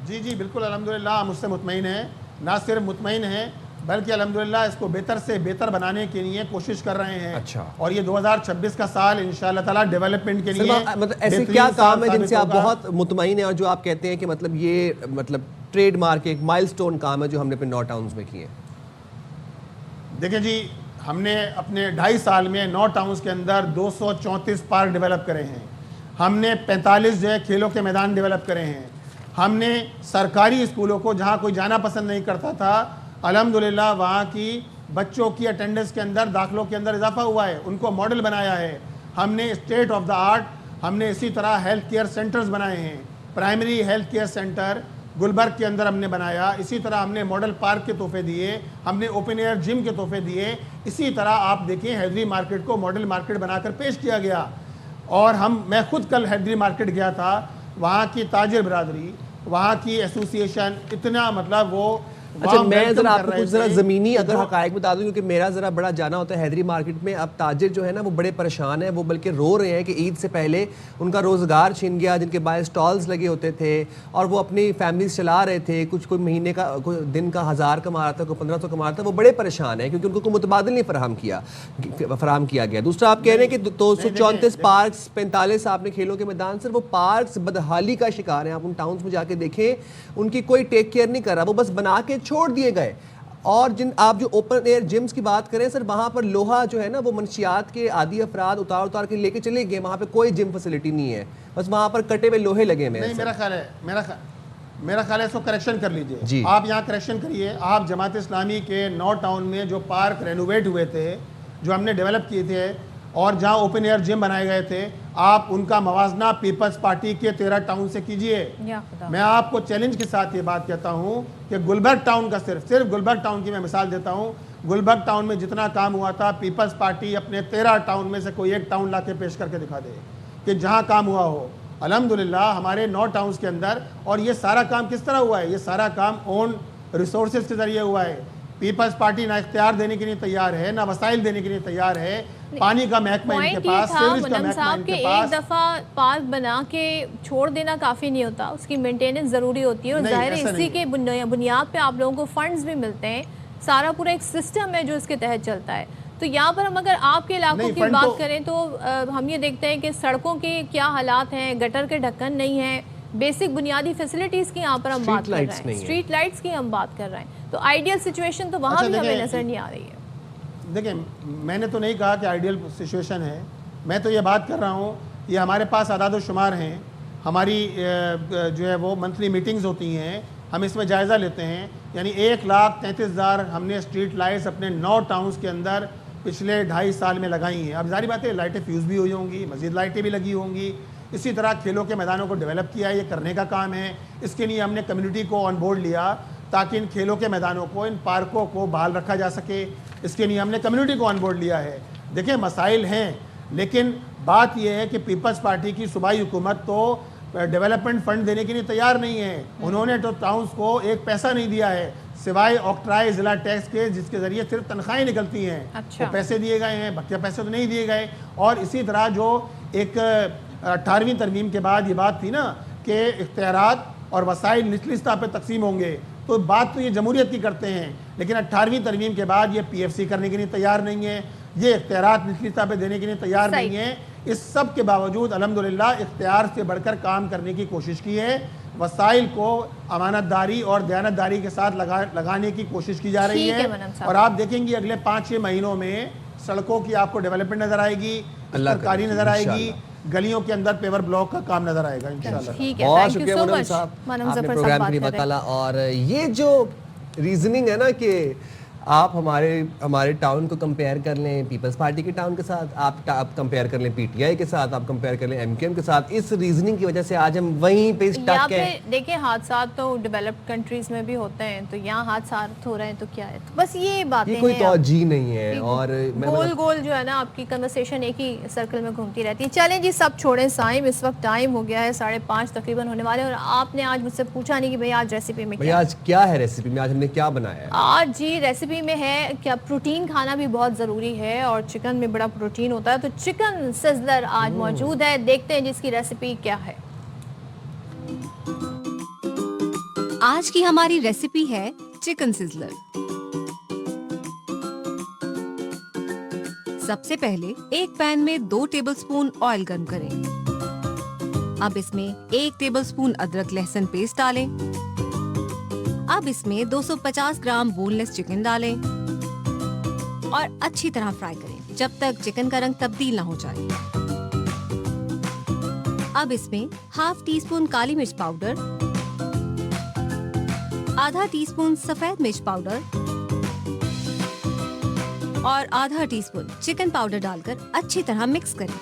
جی بالکل الحمدللہ ہم اس سے مطمئن ہیں. نہ صرف مطمئن ہیں بلکہ الحمدللہ اس کو بہتر سے بہتر بنانے کے لیے کوشش کر رہے ہیں. اچھا. اور یہ 2026 کا سال انشاءاللہ تعالی ڈیولپمنٹ کے لیے مطلب ایسے کیا کام ہے جن سے آپ بہت مطمئن ہیں, اور جو آپ کہتے ہیں کہ مطلب یہ مطلب ٹریڈ مارک ایک مائل سٹون کام ہے جو ہم نے اپنے 9 ٹاؤنز میں کیے؟ دیکھیں جی, ہم نے اپنے 2.5 سال میں 9 ٹاؤنز کے اندر 234 پارک ڈیولپ کرے ہیں. ہم نے 45 جو ہے کھیلوں کے میدان ڈیولپ کرے ہیں. ہم نے سرکاری اسکولوں کو جہاں کوئی جانا پسند نہیں کرتا تھا, الحمدللہ وہاں کی بچوں کی اٹینڈنس کے اندر, داخلوں کے اندر اضافہ ہوا ہے, ان کو ماڈل بنایا ہے. ہم نے اسٹیٹ آف دا آرٹ, ہم نے اسی طرح ہیلتھ کیئر سینٹرز بنائے ہیں. Primary health care centre Gulberg کے اندر ہم نے بنایا. اسی طرح ہم نے ماڈل پارک کے تحفے دیے, ہم نے اوپن ایئر جم کے تحفے دیے. اسی طرح آپ دیکھیں حیدری مارکیٹ کو ماڈل مارکیٹ بنا کر پیش کیا گیا. اور میں خود کل حیدری مارکیٹ گیا تھا, وہاں کی تاجر برادری, وہاں کی ایسوسیشن اتنا مطلب وہ. اچھا میں ذرا آپ کو کچھ ذرا زمینی اگر حقائق بتا دوں, کیونکہ میرا ذرا بڑا جانا ہوتا ہے حیدری مارکیٹ میں. اب تاجر جو ہے نا وہ بڑے پریشان ہیں, وہ بلکہ رو رہے ہیں کہ عید سے پہلے ان کا روزگار چھن گیا, جن کے باہر سٹالز لگے ہوتے تھے اور وہ اپنی فیملیز چلا رہے تھے. کوئی مہینے کا, کوئی دن کا 1000 کما رہا تھا, کوئی 1500 کما رہا تھا. وہ بڑے پریشان ہیں کیونکہ ان کو کوئی متبادل نہیں فراہم کیا گیا. دوسرا آپ کہہ رہے ہیں کہ 234 پارکس, 45 آپ نے کھیلوں کے میدان, سر وہ پارکس بدحالی کا شکار ہیں. آپ ان ٹاؤنز میں جا کے دیکھیں, ان کی کوئی ٹیک کیئر نہیں کر رہا, وہ بس بنا کے چھوڑ دیے گئے. اور آپ جو اوپن ایئر جمز کی بات کریں سر, وہاں پر لوہا جو ہے نا وہ منشیات کے عادی افراد اتار کے لے کے چلے گئے. وہاں پہ کوئی جم فیسلٹی نہیں ہے, بس وہاں پر کٹے ہوئے لوہے لگے ہوئے ہیں. میرا خیال ہے اس کو کریکشن کر لیجئے. آپ یہاں کریکشن کریے. آپ جماعت اسلامی کے 9 ٹاؤن میں جو پارک رینوویٹ ہوئے تھے, جو ہم نے ڈیولپ کیے تھے, اور جہاں اوپن ایئر جم بنائے گئے تھے, آپ ان کا موازنہ پیپلز پارٹی کے 13 ٹاؤن سے کیجئے. میں آپ کو چیلنج کے ساتھ یہ بات کہتا ہوں کہ گلبرگ ٹاؤن کا صرف گلبرگ ٹاؤن کی میں مثال دیتا ہوں. گلبرگ ٹاؤن میں جتنا کام ہوا تھا, پیپلز پارٹی اپنے 13 ٹاؤن میں سے کوئی ایک ٹاؤن لا کے پیش کر کے دکھا دے کہ جہاں کام ہوا ہو. الحمدللہ ہمارے 9 ٹاؤنز کے اندر. اور یہ سارا کام کس طرح ہوا ہے؟ یہ سارا کام اون ریسورسز کے ذریعے ہوا ہے. پیپلز پارٹی نہ اختیار دینے کے لیے تیار ہے, نہ وسائل دینے کے لیے تیار ہے. پانی کا محکمہ ان کے پاس, سیوریج کا محکمہ ان کے پاس. ایک دفعہ پارک بنا کے چھوڑ دینا کافی نہیں ہوتا, اس کی مینٹیننس ضروری ہوتی ہے. اور ظاہر ہے اسی کے بنیاد پہ آپ لوگوں کو فنڈز بھی ملتے ہیں. سارا پورا ایک سسٹم ہے جو اس کے تحت چلتا ہے. تو یہاں پر ہم اگر آپ کے علاقوں کی بات کریں تو ہم یہ دیکھتے ہیں کہ سڑکوں کے کیا حالات ہیں, گٹر کے ڈھکن نہیں ہیں, بیسک بنیادی فیسلٹیز کی یہاں پر ہم بات کر رہے ہیں, اسٹریٹ لائٹس کی ہم بات کر رہے ہیں. تو آئیڈیل سچویشن تو وہاں بھی ہمیں نظر نہیں آ رہی ہے. دیکھیں میں نے تو نہیں کہا کہ آئیڈیل سچویشن ہے, میں تو یہ بات کر رہا ہوں یہ ہمارے پاس اعداد و شمار ہیں, ہماری جو ہے وہ منتھلی میٹنگز ہوتی ہیں, ہم اس میں جائزہ لیتے ہیں. یعنی 1,33,000 ہم نے اسٹریٹ لائٹس اپنے 9 ٹاؤنز کے اندر پچھلے 2.5 سال میں لگائی ہیں. اب ظاہر بات ہے لائٹیں فیوز بھی ہوئی ہوں گی, مزید لائٹیں بھی لگی ہوں گی. اسی طرح کھیلوں کے میدانوں کو ڈیولپ کیا ہے، یہ کرنے کا کام ہے. اس کے لیے ہم نے کمیونٹی کو آن بورڈ لیا تاکہ ان کھیلوں کے میدانوں کو، ان پارکوں کو بحال رکھا جا سکے. اس کے لیے ہم نے کمیونٹی کو آن بورڈ لیا ہے. دیکھیں مسائل ہیں، لیکن بات یہ ہے کہ پیپلز پارٹی کی صوبائی حکومت تو ڈیولپمنٹ فنڈ دینے کے لیے تیار نہیں ہے. انہوں نے تو ٹاؤنز کو ایک پیسہ نہیں دیا ہے سوائے اوکٹرائے ضلع ٹیکس کے، جس کے ذریعے صرف تنخواہیں نکلتی ہیں. وہ پیسے دیے گئے ہیں، بقیہ پیسے تو نہیں دیے گئے. اور اسی طرح جو ایک 18ویں ترمیم کے بعد یہ بات تھی نا کہ اختیارات اور وسائل نچلی سطح پہ تقسیم ہوں گے، تو بات تو یہ جمہوریت کی کرتے ہیں، لیکن 18ویں ترمیم کے بعد یہ پی ایف سی کرنے کے لیے تیار نہیں ہے، یہ اختیارات نچلی سطح پہ دینے کے لیے تیار نہیں ہے. اس سب کے باوجود الحمدللہ اختیار سے بڑھ کر کام کرنے کی کوشش کی ہے. وسائل کو امانت داری اور دیانت داری کے ساتھ لگانے کی کوشش کی جا رہی ہے. اور آپ دیکھیں گے اگلے 5-6 مہینوں میں سڑکوں کی آپ کو ڈیولپمنٹ نظر آئے گی، سرکاری نظر آئے گی، گلیوں کے اندر پیور بلاک کا کام نظر آئے گا انشاءاللہ. بہت شکریہ منم صاحب، آپ نے پروگرام کے لیے بتایا. اور یہ جو ریزننگ ہے نا کہ آپ ہمارے ٹاؤن کو کمپیئر کر لیں پیپلز پارٹی کے ٹاؤن کے ساتھ، آپ کمپیئر کر لیں پی ٹی آئی کے ساتھ، آپ کمپیئر کر لیں ایم کیو ایم کے ساتھ، اس ریزننگ کی وجہ سے آج ہم وہیں پہ اسٹک ہیں. دیکھیں حادثات تو ڈیولپڈ کنٹریز میں بھی ہوتے ہیں، تو یہاں حادثات ہو رہے ہیں تو کیا ہے، بس یہ باتیں کوئی توجہ نہیں ہے. اور گول جو ہے نا آپ کی کنورسیشن ایک ہی سرکل میں گھومتی رہتی ہے. چلیں جی سب چھوڑیں سائم، اس وقت ٹائم ہو گیا ہے 5:30 تقریباً ہونے والے، اور آپ نے آج مجھ سے پوچھا نہیں کہ بھئی آج ریسیپی میں کیا ہے. آج کیا ہے ریسیپی میں، آج ہم نے کیا بنایا ہے؟ آج جی ریسیپی میں ہے کیا پروٹین کھانا بھی بہت ضروری ہے، اور چکن میں بڑا پروٹین ہوتا ہے، تو چکن سزلر آج موجود ہے. دیکھتے ہیں جس کی ریسیپی کیا ہے. آج کی ہماری ریسیپی ہے چکن سزلر. سب سے پہلے ایک پین میں 2 ٹیبل سپون آئل گرم کریں. اب اس میں 1 ٹیبل سپون ادرک لہسن پیسٹ ڈالیں. اب اس میں 250 گرام بون لیس چکن ڈالیں اور اچھی طرح فرائی کریں جب تک چکن کا رنگ تبدیل نہ ہو جائے. اب اس میں ½ ٹی اسپون کالی مرچ پاؤڈر، ½ ٹی اسپون سفید مرچ پاؤڈر اور ½ ٹی اسپون چکن پاؤڈر ڈال کر اچھی طرح مکس کریں.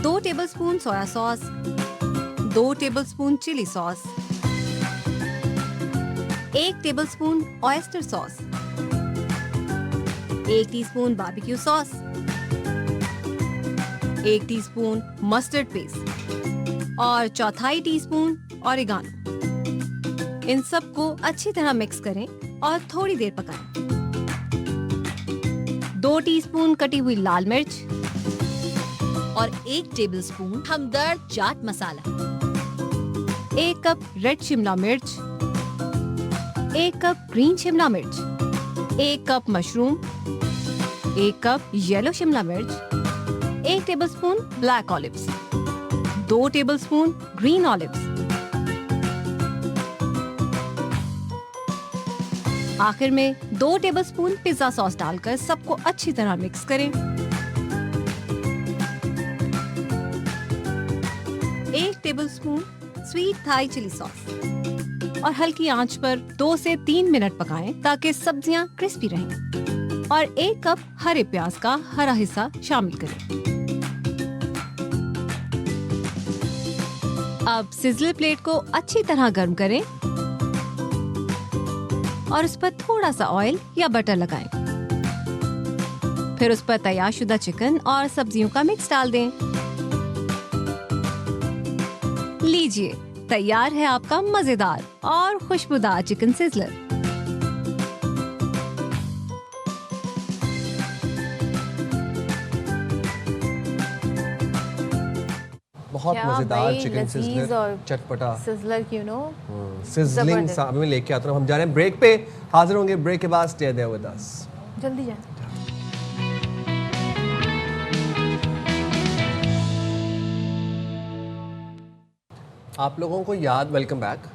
2 ٹیبل سپون سویا ساس، 2 ٹیبل سپون چلی ساس، 1 ٹیبل سپون اویسٹر ساس، 1 ٹی اسپون باربیکیو ساس، 1 ٹی اسپون مسٹرڈ پیسٹ اور 1/4 ٹی اسپون اوریگانو. ان سب کو اچھی طرح مکس کریں اور تھوڑی دیر پکائیں. 2 ٹی اسپون کٹی ہوئی لال مرچ اور 1 ٹیبل سپون ہمدرد چاٹ مسالہ، 1 کپ ریڈ شملہ مرچ، 1 کپ گرین شملہ مرچ، 1 کپ مشروم، 1 کپ یلو شملہ مرچ، 1 tablespoon black olives, 2 tablespoon green olives. آخر میں 2 ٹیبل سپون پیزا ساس ڈال کر سب کو اچھی طرح مکس کریں. 1 ٹیبل سپون سویٹ تھائی چلی ساس اور ہلکی آنچ پر 2 سے 3 منٹ پکائیں تاکہ سبزیاں کرسپی رہیں، اور 1 کپ ہرے پیاز کا ہرا حصہ شامل کریں. اب سزلر پلیٹ کو اچھی طرح گرم کریں اور اس پر تھوڑا سا آئل یا بٹر لگائیں. پھر اس پر تیار شدہ چکن اور سبزیوں کا مکس ڈال دیں. لیجیے تیار ہے آپ کا مزیدار اور خوشبودار چکن سزلر. بہت مزیدار چکن سزلر، چٹپٹا سزلنگ میں لے کے آتا ہوں. ہم جا رہے ہیں بریک پہ، حاضر ہوں گے بریک کے بعد. Stay there with us. جلدی جائیں. آپ لوگوں کو ویلکم بیک.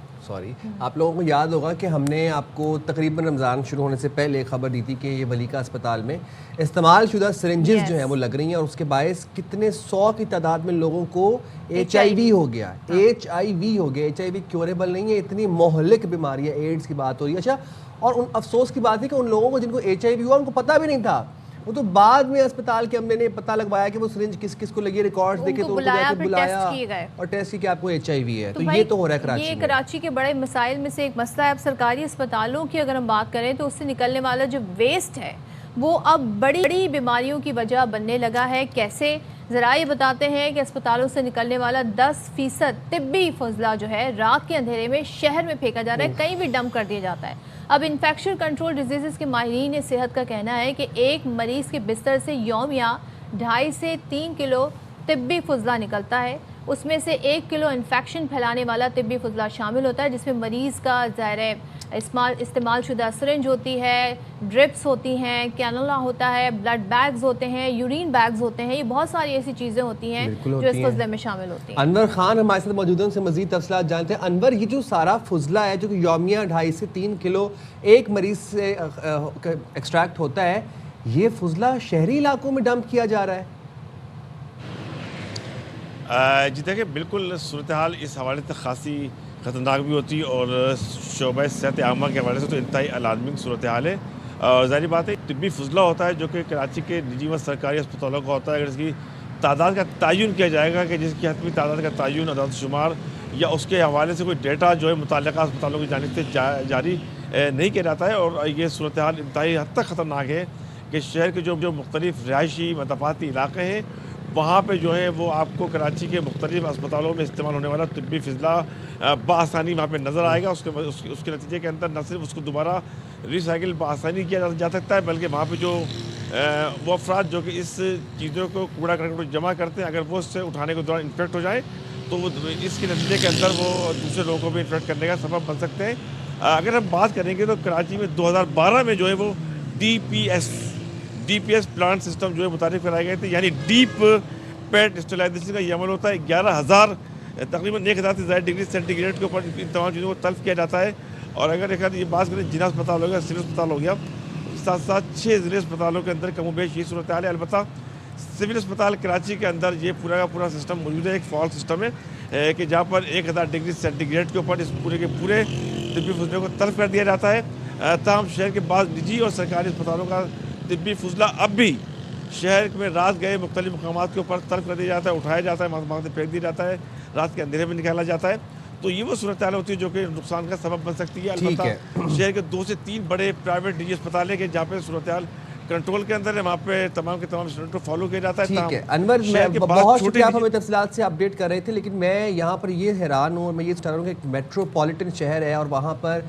آپ لوگوں کو یاد ہوگا کہ ہم نے آپ کو تقریباً رمضان شروع ہونے سے پہلے خبر دی تھی کہ یہ ولیکا اسپتال میں استعمال شدہ سرنجز جو ہیں وہ لگ رہی ہیں، اور اس کے باعث کتنے 100 کی تعداد میں لوگوں کو HIV ہو گیا. HIV ہو گیا. HIV کیوریبل نہیں ہے، اتنی مہلک بیماری ہے. ایڈز کی بات ہو رہی ہے. اچھا، اور افسوس کی بات ہے کہ ان لوگوں کو جن کو HIV ہوا ان کو پتہ بھی نہیں تھا. وہ تو بعد میں اسپتال کے عملے نے پتہ لگوایا کہ وہ سرنج کس کس کو لگی، ریکارڈز دیکھے تو بلایا اور ٹیسٹ کی کہ آپ کو HIV ہے. تو یہ تو ہو رہا ہے کراچی میں. یہ کراچی کے بڑے مسائل میں سے ایک مسئلہ ہے. اب سرکاری اسپتالوں کی اگر ہم بات کریں تو اس سے نکلنے والا جو ویسٹ ہے وہ اب بڑی بیماریوں کی وجہ بننے لگا ہے. کیسے؟ ذرائع بتاتے ہیں کہ اسپتالوں سے نکلنے والا 10% طبی فضلہ جو ہے رات کے اندھیرے میں شہر میں پھینکا جا رہا ہے، کہیں بھی ڈمپ کر دیا جاتا ہے. اب انفیکشن کنٹرول ڈیزیزز کے ماہرین صحت کا کہنا ہے کہ ایک مریض کے بستر سے یومیہ 2.5 سے 3 کلو طبی فضلہ نکلتا ہے. اس میں سے 1 کلو انفیکشن پھیلانے والا طبی فضلہ شامل ہوتا ہے، جس میں مریض کا ظاہر استعمال شدہ سرنج ہوتی ہے، ڈرپس ہوتی ہیں، کینولا ہوتا ہے، بلڈ بیگز ہوتے ہیں، یورین بیگز ہوتے ہیں. یہ بہت ساری ایسی چیزیں ہوتی ہیں جو اس فضلے میں شامل ہوتی ہیں. انور خان ہمارے ساتھ موجود ہیں، ان سے مزید تفصیلات جانتے ہیں. انور، یہ جو سارا فضلہ ہے جو کہ یومیہ 2.5 سے 3 کلو ایک مریض سے ایکسٹریکٹ ہوتا ہے، یہ فضلہ شہری علاقوں میں ڈمپ کیا جا رہا ہے؟ جی دیکھیں، بالکل صورتحال اس حوالے سے خاصی خطرناک بھی ہوتی ہے اور شعبہ صحت عامہ کے حوالے سے تو انتہائی الارمنگ صورتحال ہے. اور ظاہری بات ہے طبی فضلہ ہوتا ہے جو کہ کراچی کے نجی و سرکاری اسپتالوں کا ہوتا ہے. اگر اس کی تعداد کا تعین کیا جائے گا کہ جس کی حتمی تعداد کا تعین، عدد شمار یا اس کے حوالے سے کوئی ڈیٹا جو ہے متعلقہ اسپتالوں کی جانب سے جاری نہیں کیا جاتا ہے. اور یہ صورتحال انتہائی حد تک خطرناک ہے کہ شہر کے جو مختلف رہائشی مدافعاتی علاقے ہیں وہاں پہ جو ہے وہ آپ کو کراچی کے مختلف اسپتالوں میں استعمال ہونے والا طبی فضلہ بآسانی وہاں پہ نظر آئے گا. اس کے نتیجے کے اندر نہ صرف اس کو دوبارہ ریسائیکل بآسانی کیا جا سکتا ہے، بلکہ وہاں پہ جو وہ افراد جو کہ اس چیزوں کو کوڑا کرکٹ کو جمع کرتے ہیں، اگر وہ اس سے اٹھانے کے دوران انفیکٹ ہو جائیں تو وہ اس کے نتیجے کے اندر وہ دوسرے لوگوں کو بھی انفیکٹ کرنے کا سبب بن سکتے ہیں. اگر ہم بات کریں گے تو کراچی میں 2012 میں جو ہے وہ DPS پلانٹ سسٹم جو ہے متعارف کرائے گئے تھے، یعنی ڈیپ پیٹ اسٹرلائزیشن کا یہ عمل ہوتا ہے. 11,000 تقریباً 1,000 سے زائد ڈگری سینٹی گریڈ کے اوپر ان تمام چیزوں کو تلف کیا جاتا ہے. اور اگر یہ بات کریں جنا اسپتال ہو گیا، سول اسپتال ہو گیا، ساتھ ساتھ 6 ضلع اسپتالوں کے اندر کم و بیش یہ صورتحال ہے. البتہ سول اسپتال کراچی کے اندر یہ پورا کا پورا سسٹم موجود ہے، ایک فال سسٹم ہے کہ جہاں پر 1,000 ڈگری سینٹی گریڈ کے اوپر اس پورے کے پورے طبی فضلے کو تلف کر دیا جاتا ہے. تاہم شہر کے بعض نجی اور سرکاری اسپتالوں کا طبی فضلہ اب بھی شہر میں رات گئے مختلف مقامات کے اوپر تلف کر دیا جاتا ہے، اٹھایا جاتا ہے، وہاں سے پھینک دیا جاتا ہے، رات کے اندھیرے میں نکالا جاتا ہے. تو یہ وہ صورتحال ہوتی ہے جو کہ نقصان کا سبب بن سکتی ہے. البتہ شہر کے 2 سے 3 بڑے پرائیویٹ نجی اسپتال ہیں کہ جہاں پہ صورتحال کنٹرول کے اندر ہے، وہاں پہ تمام کے تمام اسٹینڈرڈ کو فالو کیا جاتا ہے. ٹھیک ہے انور، بہت شکریہ آپ ہمیں تفصیلات سے اپڈیٹ کر رہے تھے. لیکن میں یہاں پر یہ حیران ہوں اور میں یہ چاہ رہا ہوں کہ ایک میٹروپولیٹن شہر ہے اور وہاں پر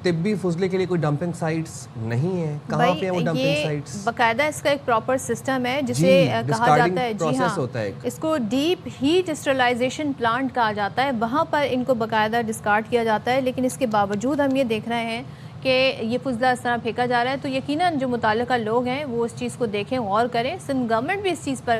طبی فضلے کے لیے کوئی ڈمپنگ سائٹس نہیں ہیں. کہاں پہ ہیں وہ ڈمپنگ سائٹس؟ باقاعدہ اس کا ایک پراپر سسٹم ہے جسے کہا جاتا ہے، جی ہاں، اس کو ڈیپ ہیٹ اسٹرلائزیشن پلانٹ کہا جاتا ہے. وہاں پر ان کو باقاعدہ ڈسکارڈ کیا جاتا ہے. لیکن اس کے باوجود ہم یہ دیکھ رہے ہیں کہ یہ فضلہ اس طرح پھینکا جا رہا ہے. تو یقیناً جو متعلقہ لوگ ہیں وہ اس چیز کو دیکھیں، غور کریں. سندھ گورنمنٹ بھی اس چیز پر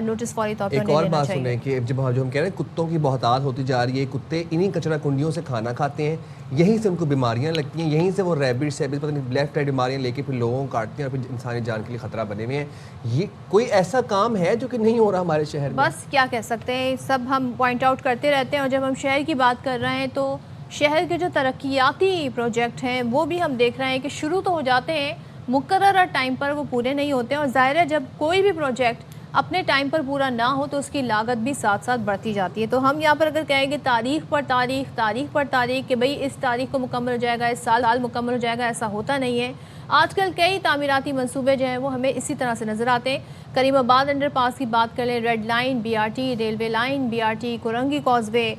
نوٹس فوری طور پر ایک اور بات سنیں کہ جب ہم کہہ رہے ہیں کتوں کی بہتات ہوتی جا رہی ہے، کتے انہی کچرا کنڈیوں سے کھانا کھاتے ہیں، یہیں سے ان کو بیماریاں لگتی ہیں، یہیں سے وہ ریبٹ پتہ نہیں لیفٹ رائٹ بیماریاں لے کے پھر لوگوں کو کاٹتے ہیں اور پھر انسانی جان کے لیے خطرہ بنے ہوئے ہیں. یہ کوئی ایسا کام ہے جو کہ نہیں ہو رہا ہمارے شہر میں؟ بس کیا کہہ سکتے ہیں، سب ہم پوائنٹ آؤٹ کرتے رہتے ہیں. اور جب ہم شہر کی بات کر رہے ہیں تو شہر کے جو ترقیاتی پروجیکٹ ہیں وہ بھی ہم دیکھ رہے ہیں کہ شروع تو ہو جاتے ہیں، مقررہ ٹائم پر وہ پورے نہیں ہوتے ہیں. اور ظاہر ہے جب کوئی بھی پروجیکٹ اپنے ٹائم پر پورا نہ ہو تو اس کی لاگت بھی ساتھ ساتھ بڑھتی جاتی ہے. تو ہم یہاں پر اگر کہیں گے تاریخ پر تاریخ کہ بھئی اس تاریخ کو مکمل ہو جائے گا، اس سال مکمل ہو جائے گا، ایسا ہوتا نہیں ہے. آج کل کئی تعمیراتی منصوبے جو ہیں وہ ہمیں اسی طرح سے نظر آتے ہیں. کریم آباد انڈر پاس کی بات کر لیں، red line BRT، railway line BRT، Korangi causeway,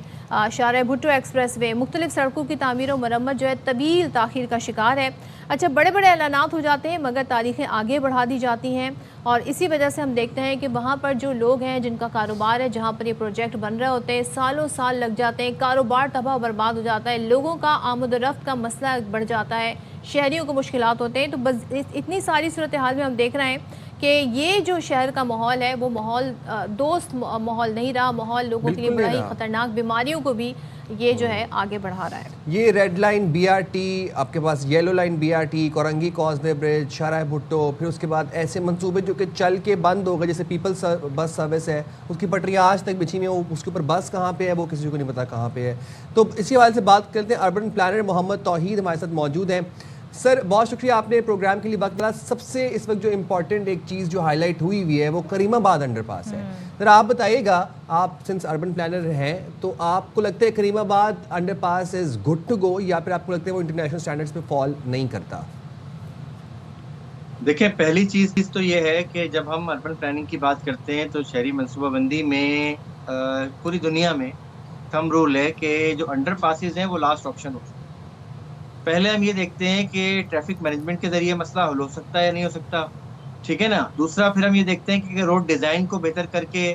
شارع بھٹو ایکسپریس وے، مختلف سڑکوں کی تعمیر و مرمت جو ہے طویل تاخیر کا شکار ہے. اچھا، بڑے بڑے اعلانات ہو جاتے ہیں مگر تاریخیں آگے بڑھا دی جاتی ہیں. اور اسی وجہ سے ہم دیکھتے ہیں کہ وہاں پر جو لوگ ہیں جن کا کاروبار ہے، جہاں پر یہ پروجیکٹ بن رہے ہوتے ہیں، سالوں سال لگ جاتے ہیں، کاروبار تباہ و برباد ہو جاتا ہے، لوگوں کا آمد و رفت کا مسئلہ بڑھ جاتا ہے، شہریوں کو مشکلات ہوتے ہیں. تو بس اتنی ساری صورتحال میں ہم دیکھ رہے ہیں کہ یہ جو شہر کا ماحول ہے وہ ماحول دوست ماحول نہیں رہا. ماحول لوگوں کے لیے بڑا ہی خطرناک، بیماریوں کو بھی یہ جو ہے آگے بڑھا رہا ہے. یہ ریڈ لائن BRT، آپ کے پاس yellow line BRT، Korangi causeway bridge, شارع بھٹو، پھر اس کے بعد ایسے منصوبے جو کہ چل کے بند ہو گئے، جیسے پیپل بس سروس ہے، اس کی پٹریاں آج تک بچھی ہوئی ہیں، اس کے اوپر بس کہاں پہ ہے وہ کسی کو نہیں پتا کہاں پہ ہے. تو اسی حوالے سے بات کرتے ہیں. اربن پلانر محمد توحید ہمارے ساتھ موجود ہیں. سر بہت شکریہ آپ نے پروگرام کے لیے وقت ملا. سب سے اس وقت جو امپورٹنٹ ایک چیز جو ہائی لائٹ ہوئی ہے وہ کریم آباد انڈر پاس ہے. ذرا آپ بتائیے گا, آپ سنس اربن پلانر ہیں, تو آپ کو لگتا ہے Karimabad underpass is good to go, یا پھر آپ کو لگتا ہے وہ انٹرنیشنل اسٹینڈرڈس پہ فال نہیں کرتا؟ دیکھیں, پہلی چیز تو یہ ہے کہ جب ہم اربن پلاننگ کی بات کرتے ہیں تو شہری منصوبہ بندی میں پوری دنیا میں تھم رول ہے کہ جو انڈر پاسز ہیں وہ لاسٹ آپشن ہوتا ہے. پہلے ہم یہ دیکھتے ہیں کہ ٹریفک مینجمنٹ کے ذریعے مسئلہ حل ہو سکتا ہے یا نہیں ہو سکتا, ٹھیک ہے نا. دوسرا پھر ہم یہ دیکھتے ہیں کہ روڈ ڈیزائن کو بہتر کر کے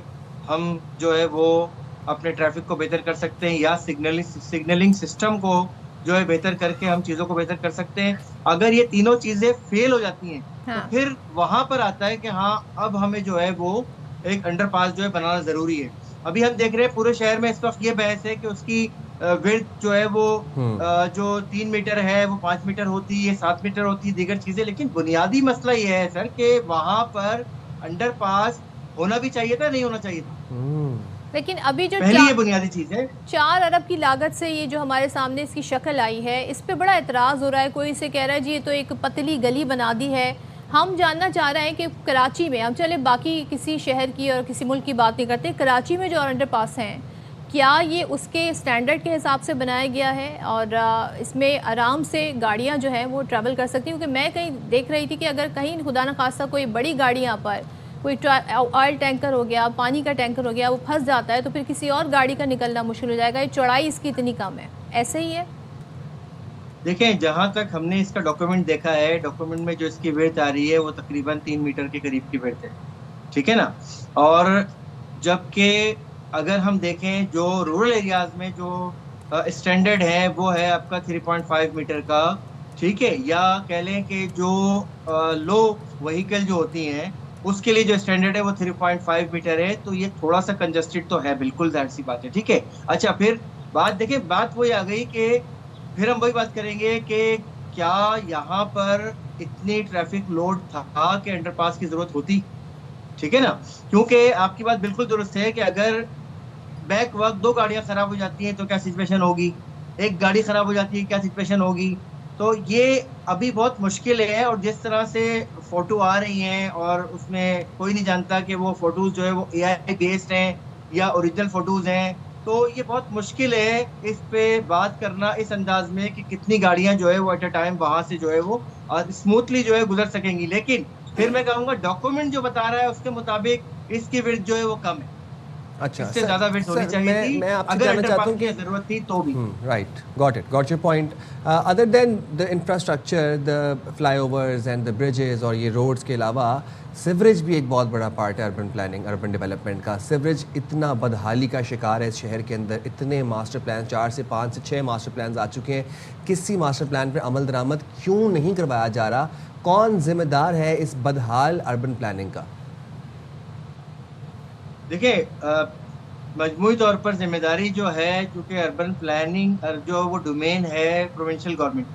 ہم جو ہے وہ اپنے ٹریفک کو بہتر کر سکتے ہیں, یا سگنلنگ سسٹم کو جو ہے بہتر کر کے ہم چیزوں کو بہتر کر سکتے ہیں. اگر یہ تینوں چیزیں فیل ہو جاتی ہیں تو پھر وہاں پر آتا ہے کہ ہاں اب ہمیں جو ہے وہ ایک انڈر پاس جو ہے بنانا ضروری ہے. ابھی ہم دیکھ رہے ہیں پورے شہر میں اس وقت یہ بحث ہے کہ اس کی وڈتھ جو ہے وہ جو 3 میٹر ہے وہ 5 میٹر ہوتی ہے, 7 میٹر ہوتی ہے, دیگر چیزیں. لیکن بنیادی مسئلہ یہ ہے سر کہ وہاں پر انڈر پاس ہونا بھی چاہیے تھا, نہیں ہونا چاہیے تھا. لیکن ابھی جو پہلی یہ بنیادی چیز ہے, 4 ارب کی لاگت سے یہ جو ہمارے سامنے اس کی شکل آئی ہے, اس پہ بڑا اعتراض ہو رہا ہے. کوئی اسے کہہ رہا ہے جی یہ تو ایک پتلی گلی بنا دی ہے. ہم جاننا چاہ رہے ہیں کہ کراچی میں, ہم چلے باقی کسی شہر کی اور کسی ملک کی بات نہیں کرتے, کراچی میں جو انڈر پاس ہیں کیا یہ اس کے اسٹینڈرڈ کے حساب سے بنایا گیا ہے اور اس میں آرام سے گاڑیاں جو ہیں وہ ٹریول کر سکتی ہیں؟ کیونکہ میں کہیں دیکھ رہی تھی کہ اگر کہیں خدا نخواستہ کوئی بڑی گاڑی یہاں پر, کوئی آئل ٹینکر ہو گیا, پانی کا ٹینکر ہو گیا, وہ پھنس جاتا ہے تو پھر کسی اور گاڑی کا نکلنا مشکل ہو جائے گا. یہ چوڑائی اس کی اتنی کم ہے, ایسے ہی ہے؟ دیکھیں, جہاں تک ہم نے اس کا ڈاکومنٹ دیکھا ہے, ڈاکومنٹ میں جو اس کی ویڈتھ آ رہی ہے وہ تقریباً 3 میٹر کے قریب کی ویڈتھ ہے, ٹھیک ہے نا. اور جبکہ اگر ہم دیکھیں جو رورل ایریاز میں جو اسٹینڈرڈ ہے وہ ہے آپ کا 3.5 میٹر کا, ٹھیک ہے. یا کہہ لیں کہ جو لو وہیکل جو ہوتی ہیں اس کے لیے جو اسٹینڈرڈ ہے وہ 3.5 میٹر ہے. تو یہ تھوڑا سا کنجسٹڈ تو ہے, بالکل ظاہر سی بات ہے, ٹھیک ہے. اچھا, پھر بات دیکھیں, بات وہی آ گئی کہ پھر ہم وہی بات کریں گے کہ کیا یہاں پر اتنی ٹریفک لوڈ تھا کہ انڈر پاس کی ضرورت ہوتی, ٹھیک ہے نا. کیونکہ آپ کی بات بالکل درست ہے کہ اگر بیک وقت 2 گاڑیاں خراب ہو جاتی ہیں تو کیا سچویشن ہوگی, 1 گاڑی خراب ہو جاتی ہے کیا سچویشن ہوگی. تو یہ ابھی بہت مشکل ہے. اور جس طرح سے فوٹو آ رہی ہیں اور اس میں کوئی نہیں جانتا کہ وہ فوٹوز جو ہے وہ AI بیسڈ ہیں یا اوریجنل فوٹوز ہیں, تو یہ بہت مشکل ہے اس پہ بات کرنا اس انداز میں کہ کتنی گاڑیاں جو ہے وہ ایٹ اے ٹائم وہاں سے جو ہے وہ اسموتھلی جو ہے گزر سکیں گی. لیکن پھر میں کہوں گا ڈاکومنٹ جو بتا رہا ہے اس کے مطابق اس کی وڈتھ جو ہے وہ کم ہے. اچھا, اس سے زیادہ وڈتھ ہونی چاہیے تھی میں آپ سے اگر جاننا انڈر چاہتا پاس ہوں کی کہ ضرورت تھی تو بھی. Right, got your point. Other then the infrastructure, the flyovers and the bridges اور یہ روڈز کے علاوہ سیوریج بھی ایک بہت بڑا پارٹ ہے اربن پلاننگ, اربن ڈیولپمنٹ کا. سیوریج اتنا بدحالی کا شکار ہے اس شہر کے اندر, اتنے ماسٹر پلان 4 سے 5 سے 6 ماسٹر پلانز آ چکے ہیں, کسی ماسٹر پلان پر عمل درآمد کیوں نہیں کروایا جا رہا؟ کون ذمہ دار ہے اس بدحال اربن پلاننگ کا؟ دیکھیں, مجموعی طور پر ذمہ داری جو ہے, چونکہ اربن پلاننگ جو وہ ڈومین ہے پروونشل گورنمنٹ,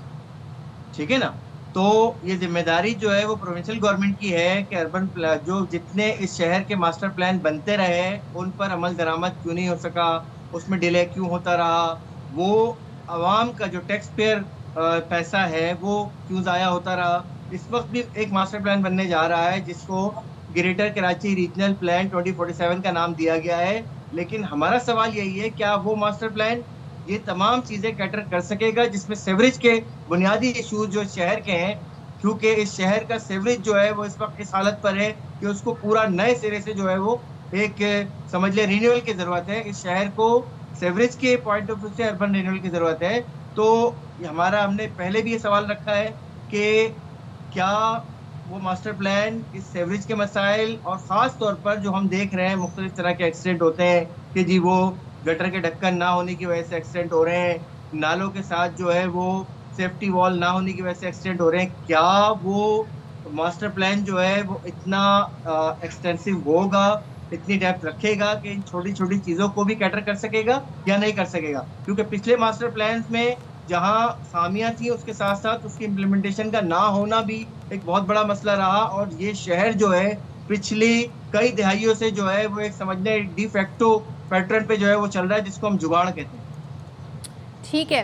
ٹھیک ہے نا. تو یہ ذمہ داری جو ہے وہ پروونشل گورنمنٹ کی ہے کہ اربن جو جتنے اس شہر کے ماسٹر پلان بنتے رہے ان پر عمل درآمد کیوں نہیں ہو سکا, اس میں ڈیلے کیوں ہوتا رہا, وہ عوام کا جو ٹیکس پیئر پیسہ ہے وہ کیوں ضائع ہوتا رہا. اس وقت بھی ایک ماسٹر پلان بننے جا رہا ہے جس کو گریٹر کراچی ریجنل پلان 2047 کا نام دیا گیا ہے. لیکن ہمارا سوال یہی ہے, کیا وہ ماسٹر پلان یہ تمام چیزیں کیٹر کر سکے گا جس میں سیوریج کے بنیادی ایشوز جو شہر کے ہیں, کیونکہ اس شہر کا سیوریج جو ہے وہ اس وقت اس حالت پر ہے کہ اس کو پورا نئے سرے سے جو ہے وہ ایک سمجھ لیں رینیول کی ضرورت ہے. اس شہر کو سیوریج کے پوائنٹ آف ویو سے اربن رینیول کی ضرورت ہے. تو ہم نے پہلے بھی یہ سوال رکھا ہے کہ کیا وہ ماسٹر پلان اس سیوریج کے مسائل اور خاص طور پر جو ہم دیکھ رہے ہیں مختلف طرح کے ایکسیڈنٹ ہوتے ہیں کہ جی وہ گٹر کے ڈھکن نہ ہونے کی وجہ سے ایکسیڈنٹ ہو رہے ہیں, نالوں کے ساتھ جو ہے وہ سیفٹی وال نہ ہونے کی وجہ سے ایکسیڈنٹ ہو رہے ہیں, کیا وہ ماسٹر پلان جو ہے وہ اتنا ایکسٹینسو ہوگا, اتنی ڈیپتھ رکھے گا کہ ان چھوٹی چھوٹی چیزوں کو بھی کیٹر کر سکے گا یا نہیں کر سکے گا. کیونکہ پچھلے ماسٹر پلانز میں جہاں خامیاں تھیں اس کے ساتھ ساتھ اس کی امپلیمنٹیشن کا نہ ہونا بھی ایک بہت بڑا مسئلہ رہا. اور یہ شہر جو ہے پچھلی کئی دہائیوں سے جو ہے وہ ایک سمجھنے ڈی فیکٹو پیٹرن پہ جو ہے وہ چل رہا ہے جس کو ہم جگاڑ کہتے ہیں. ٹھیک ہے,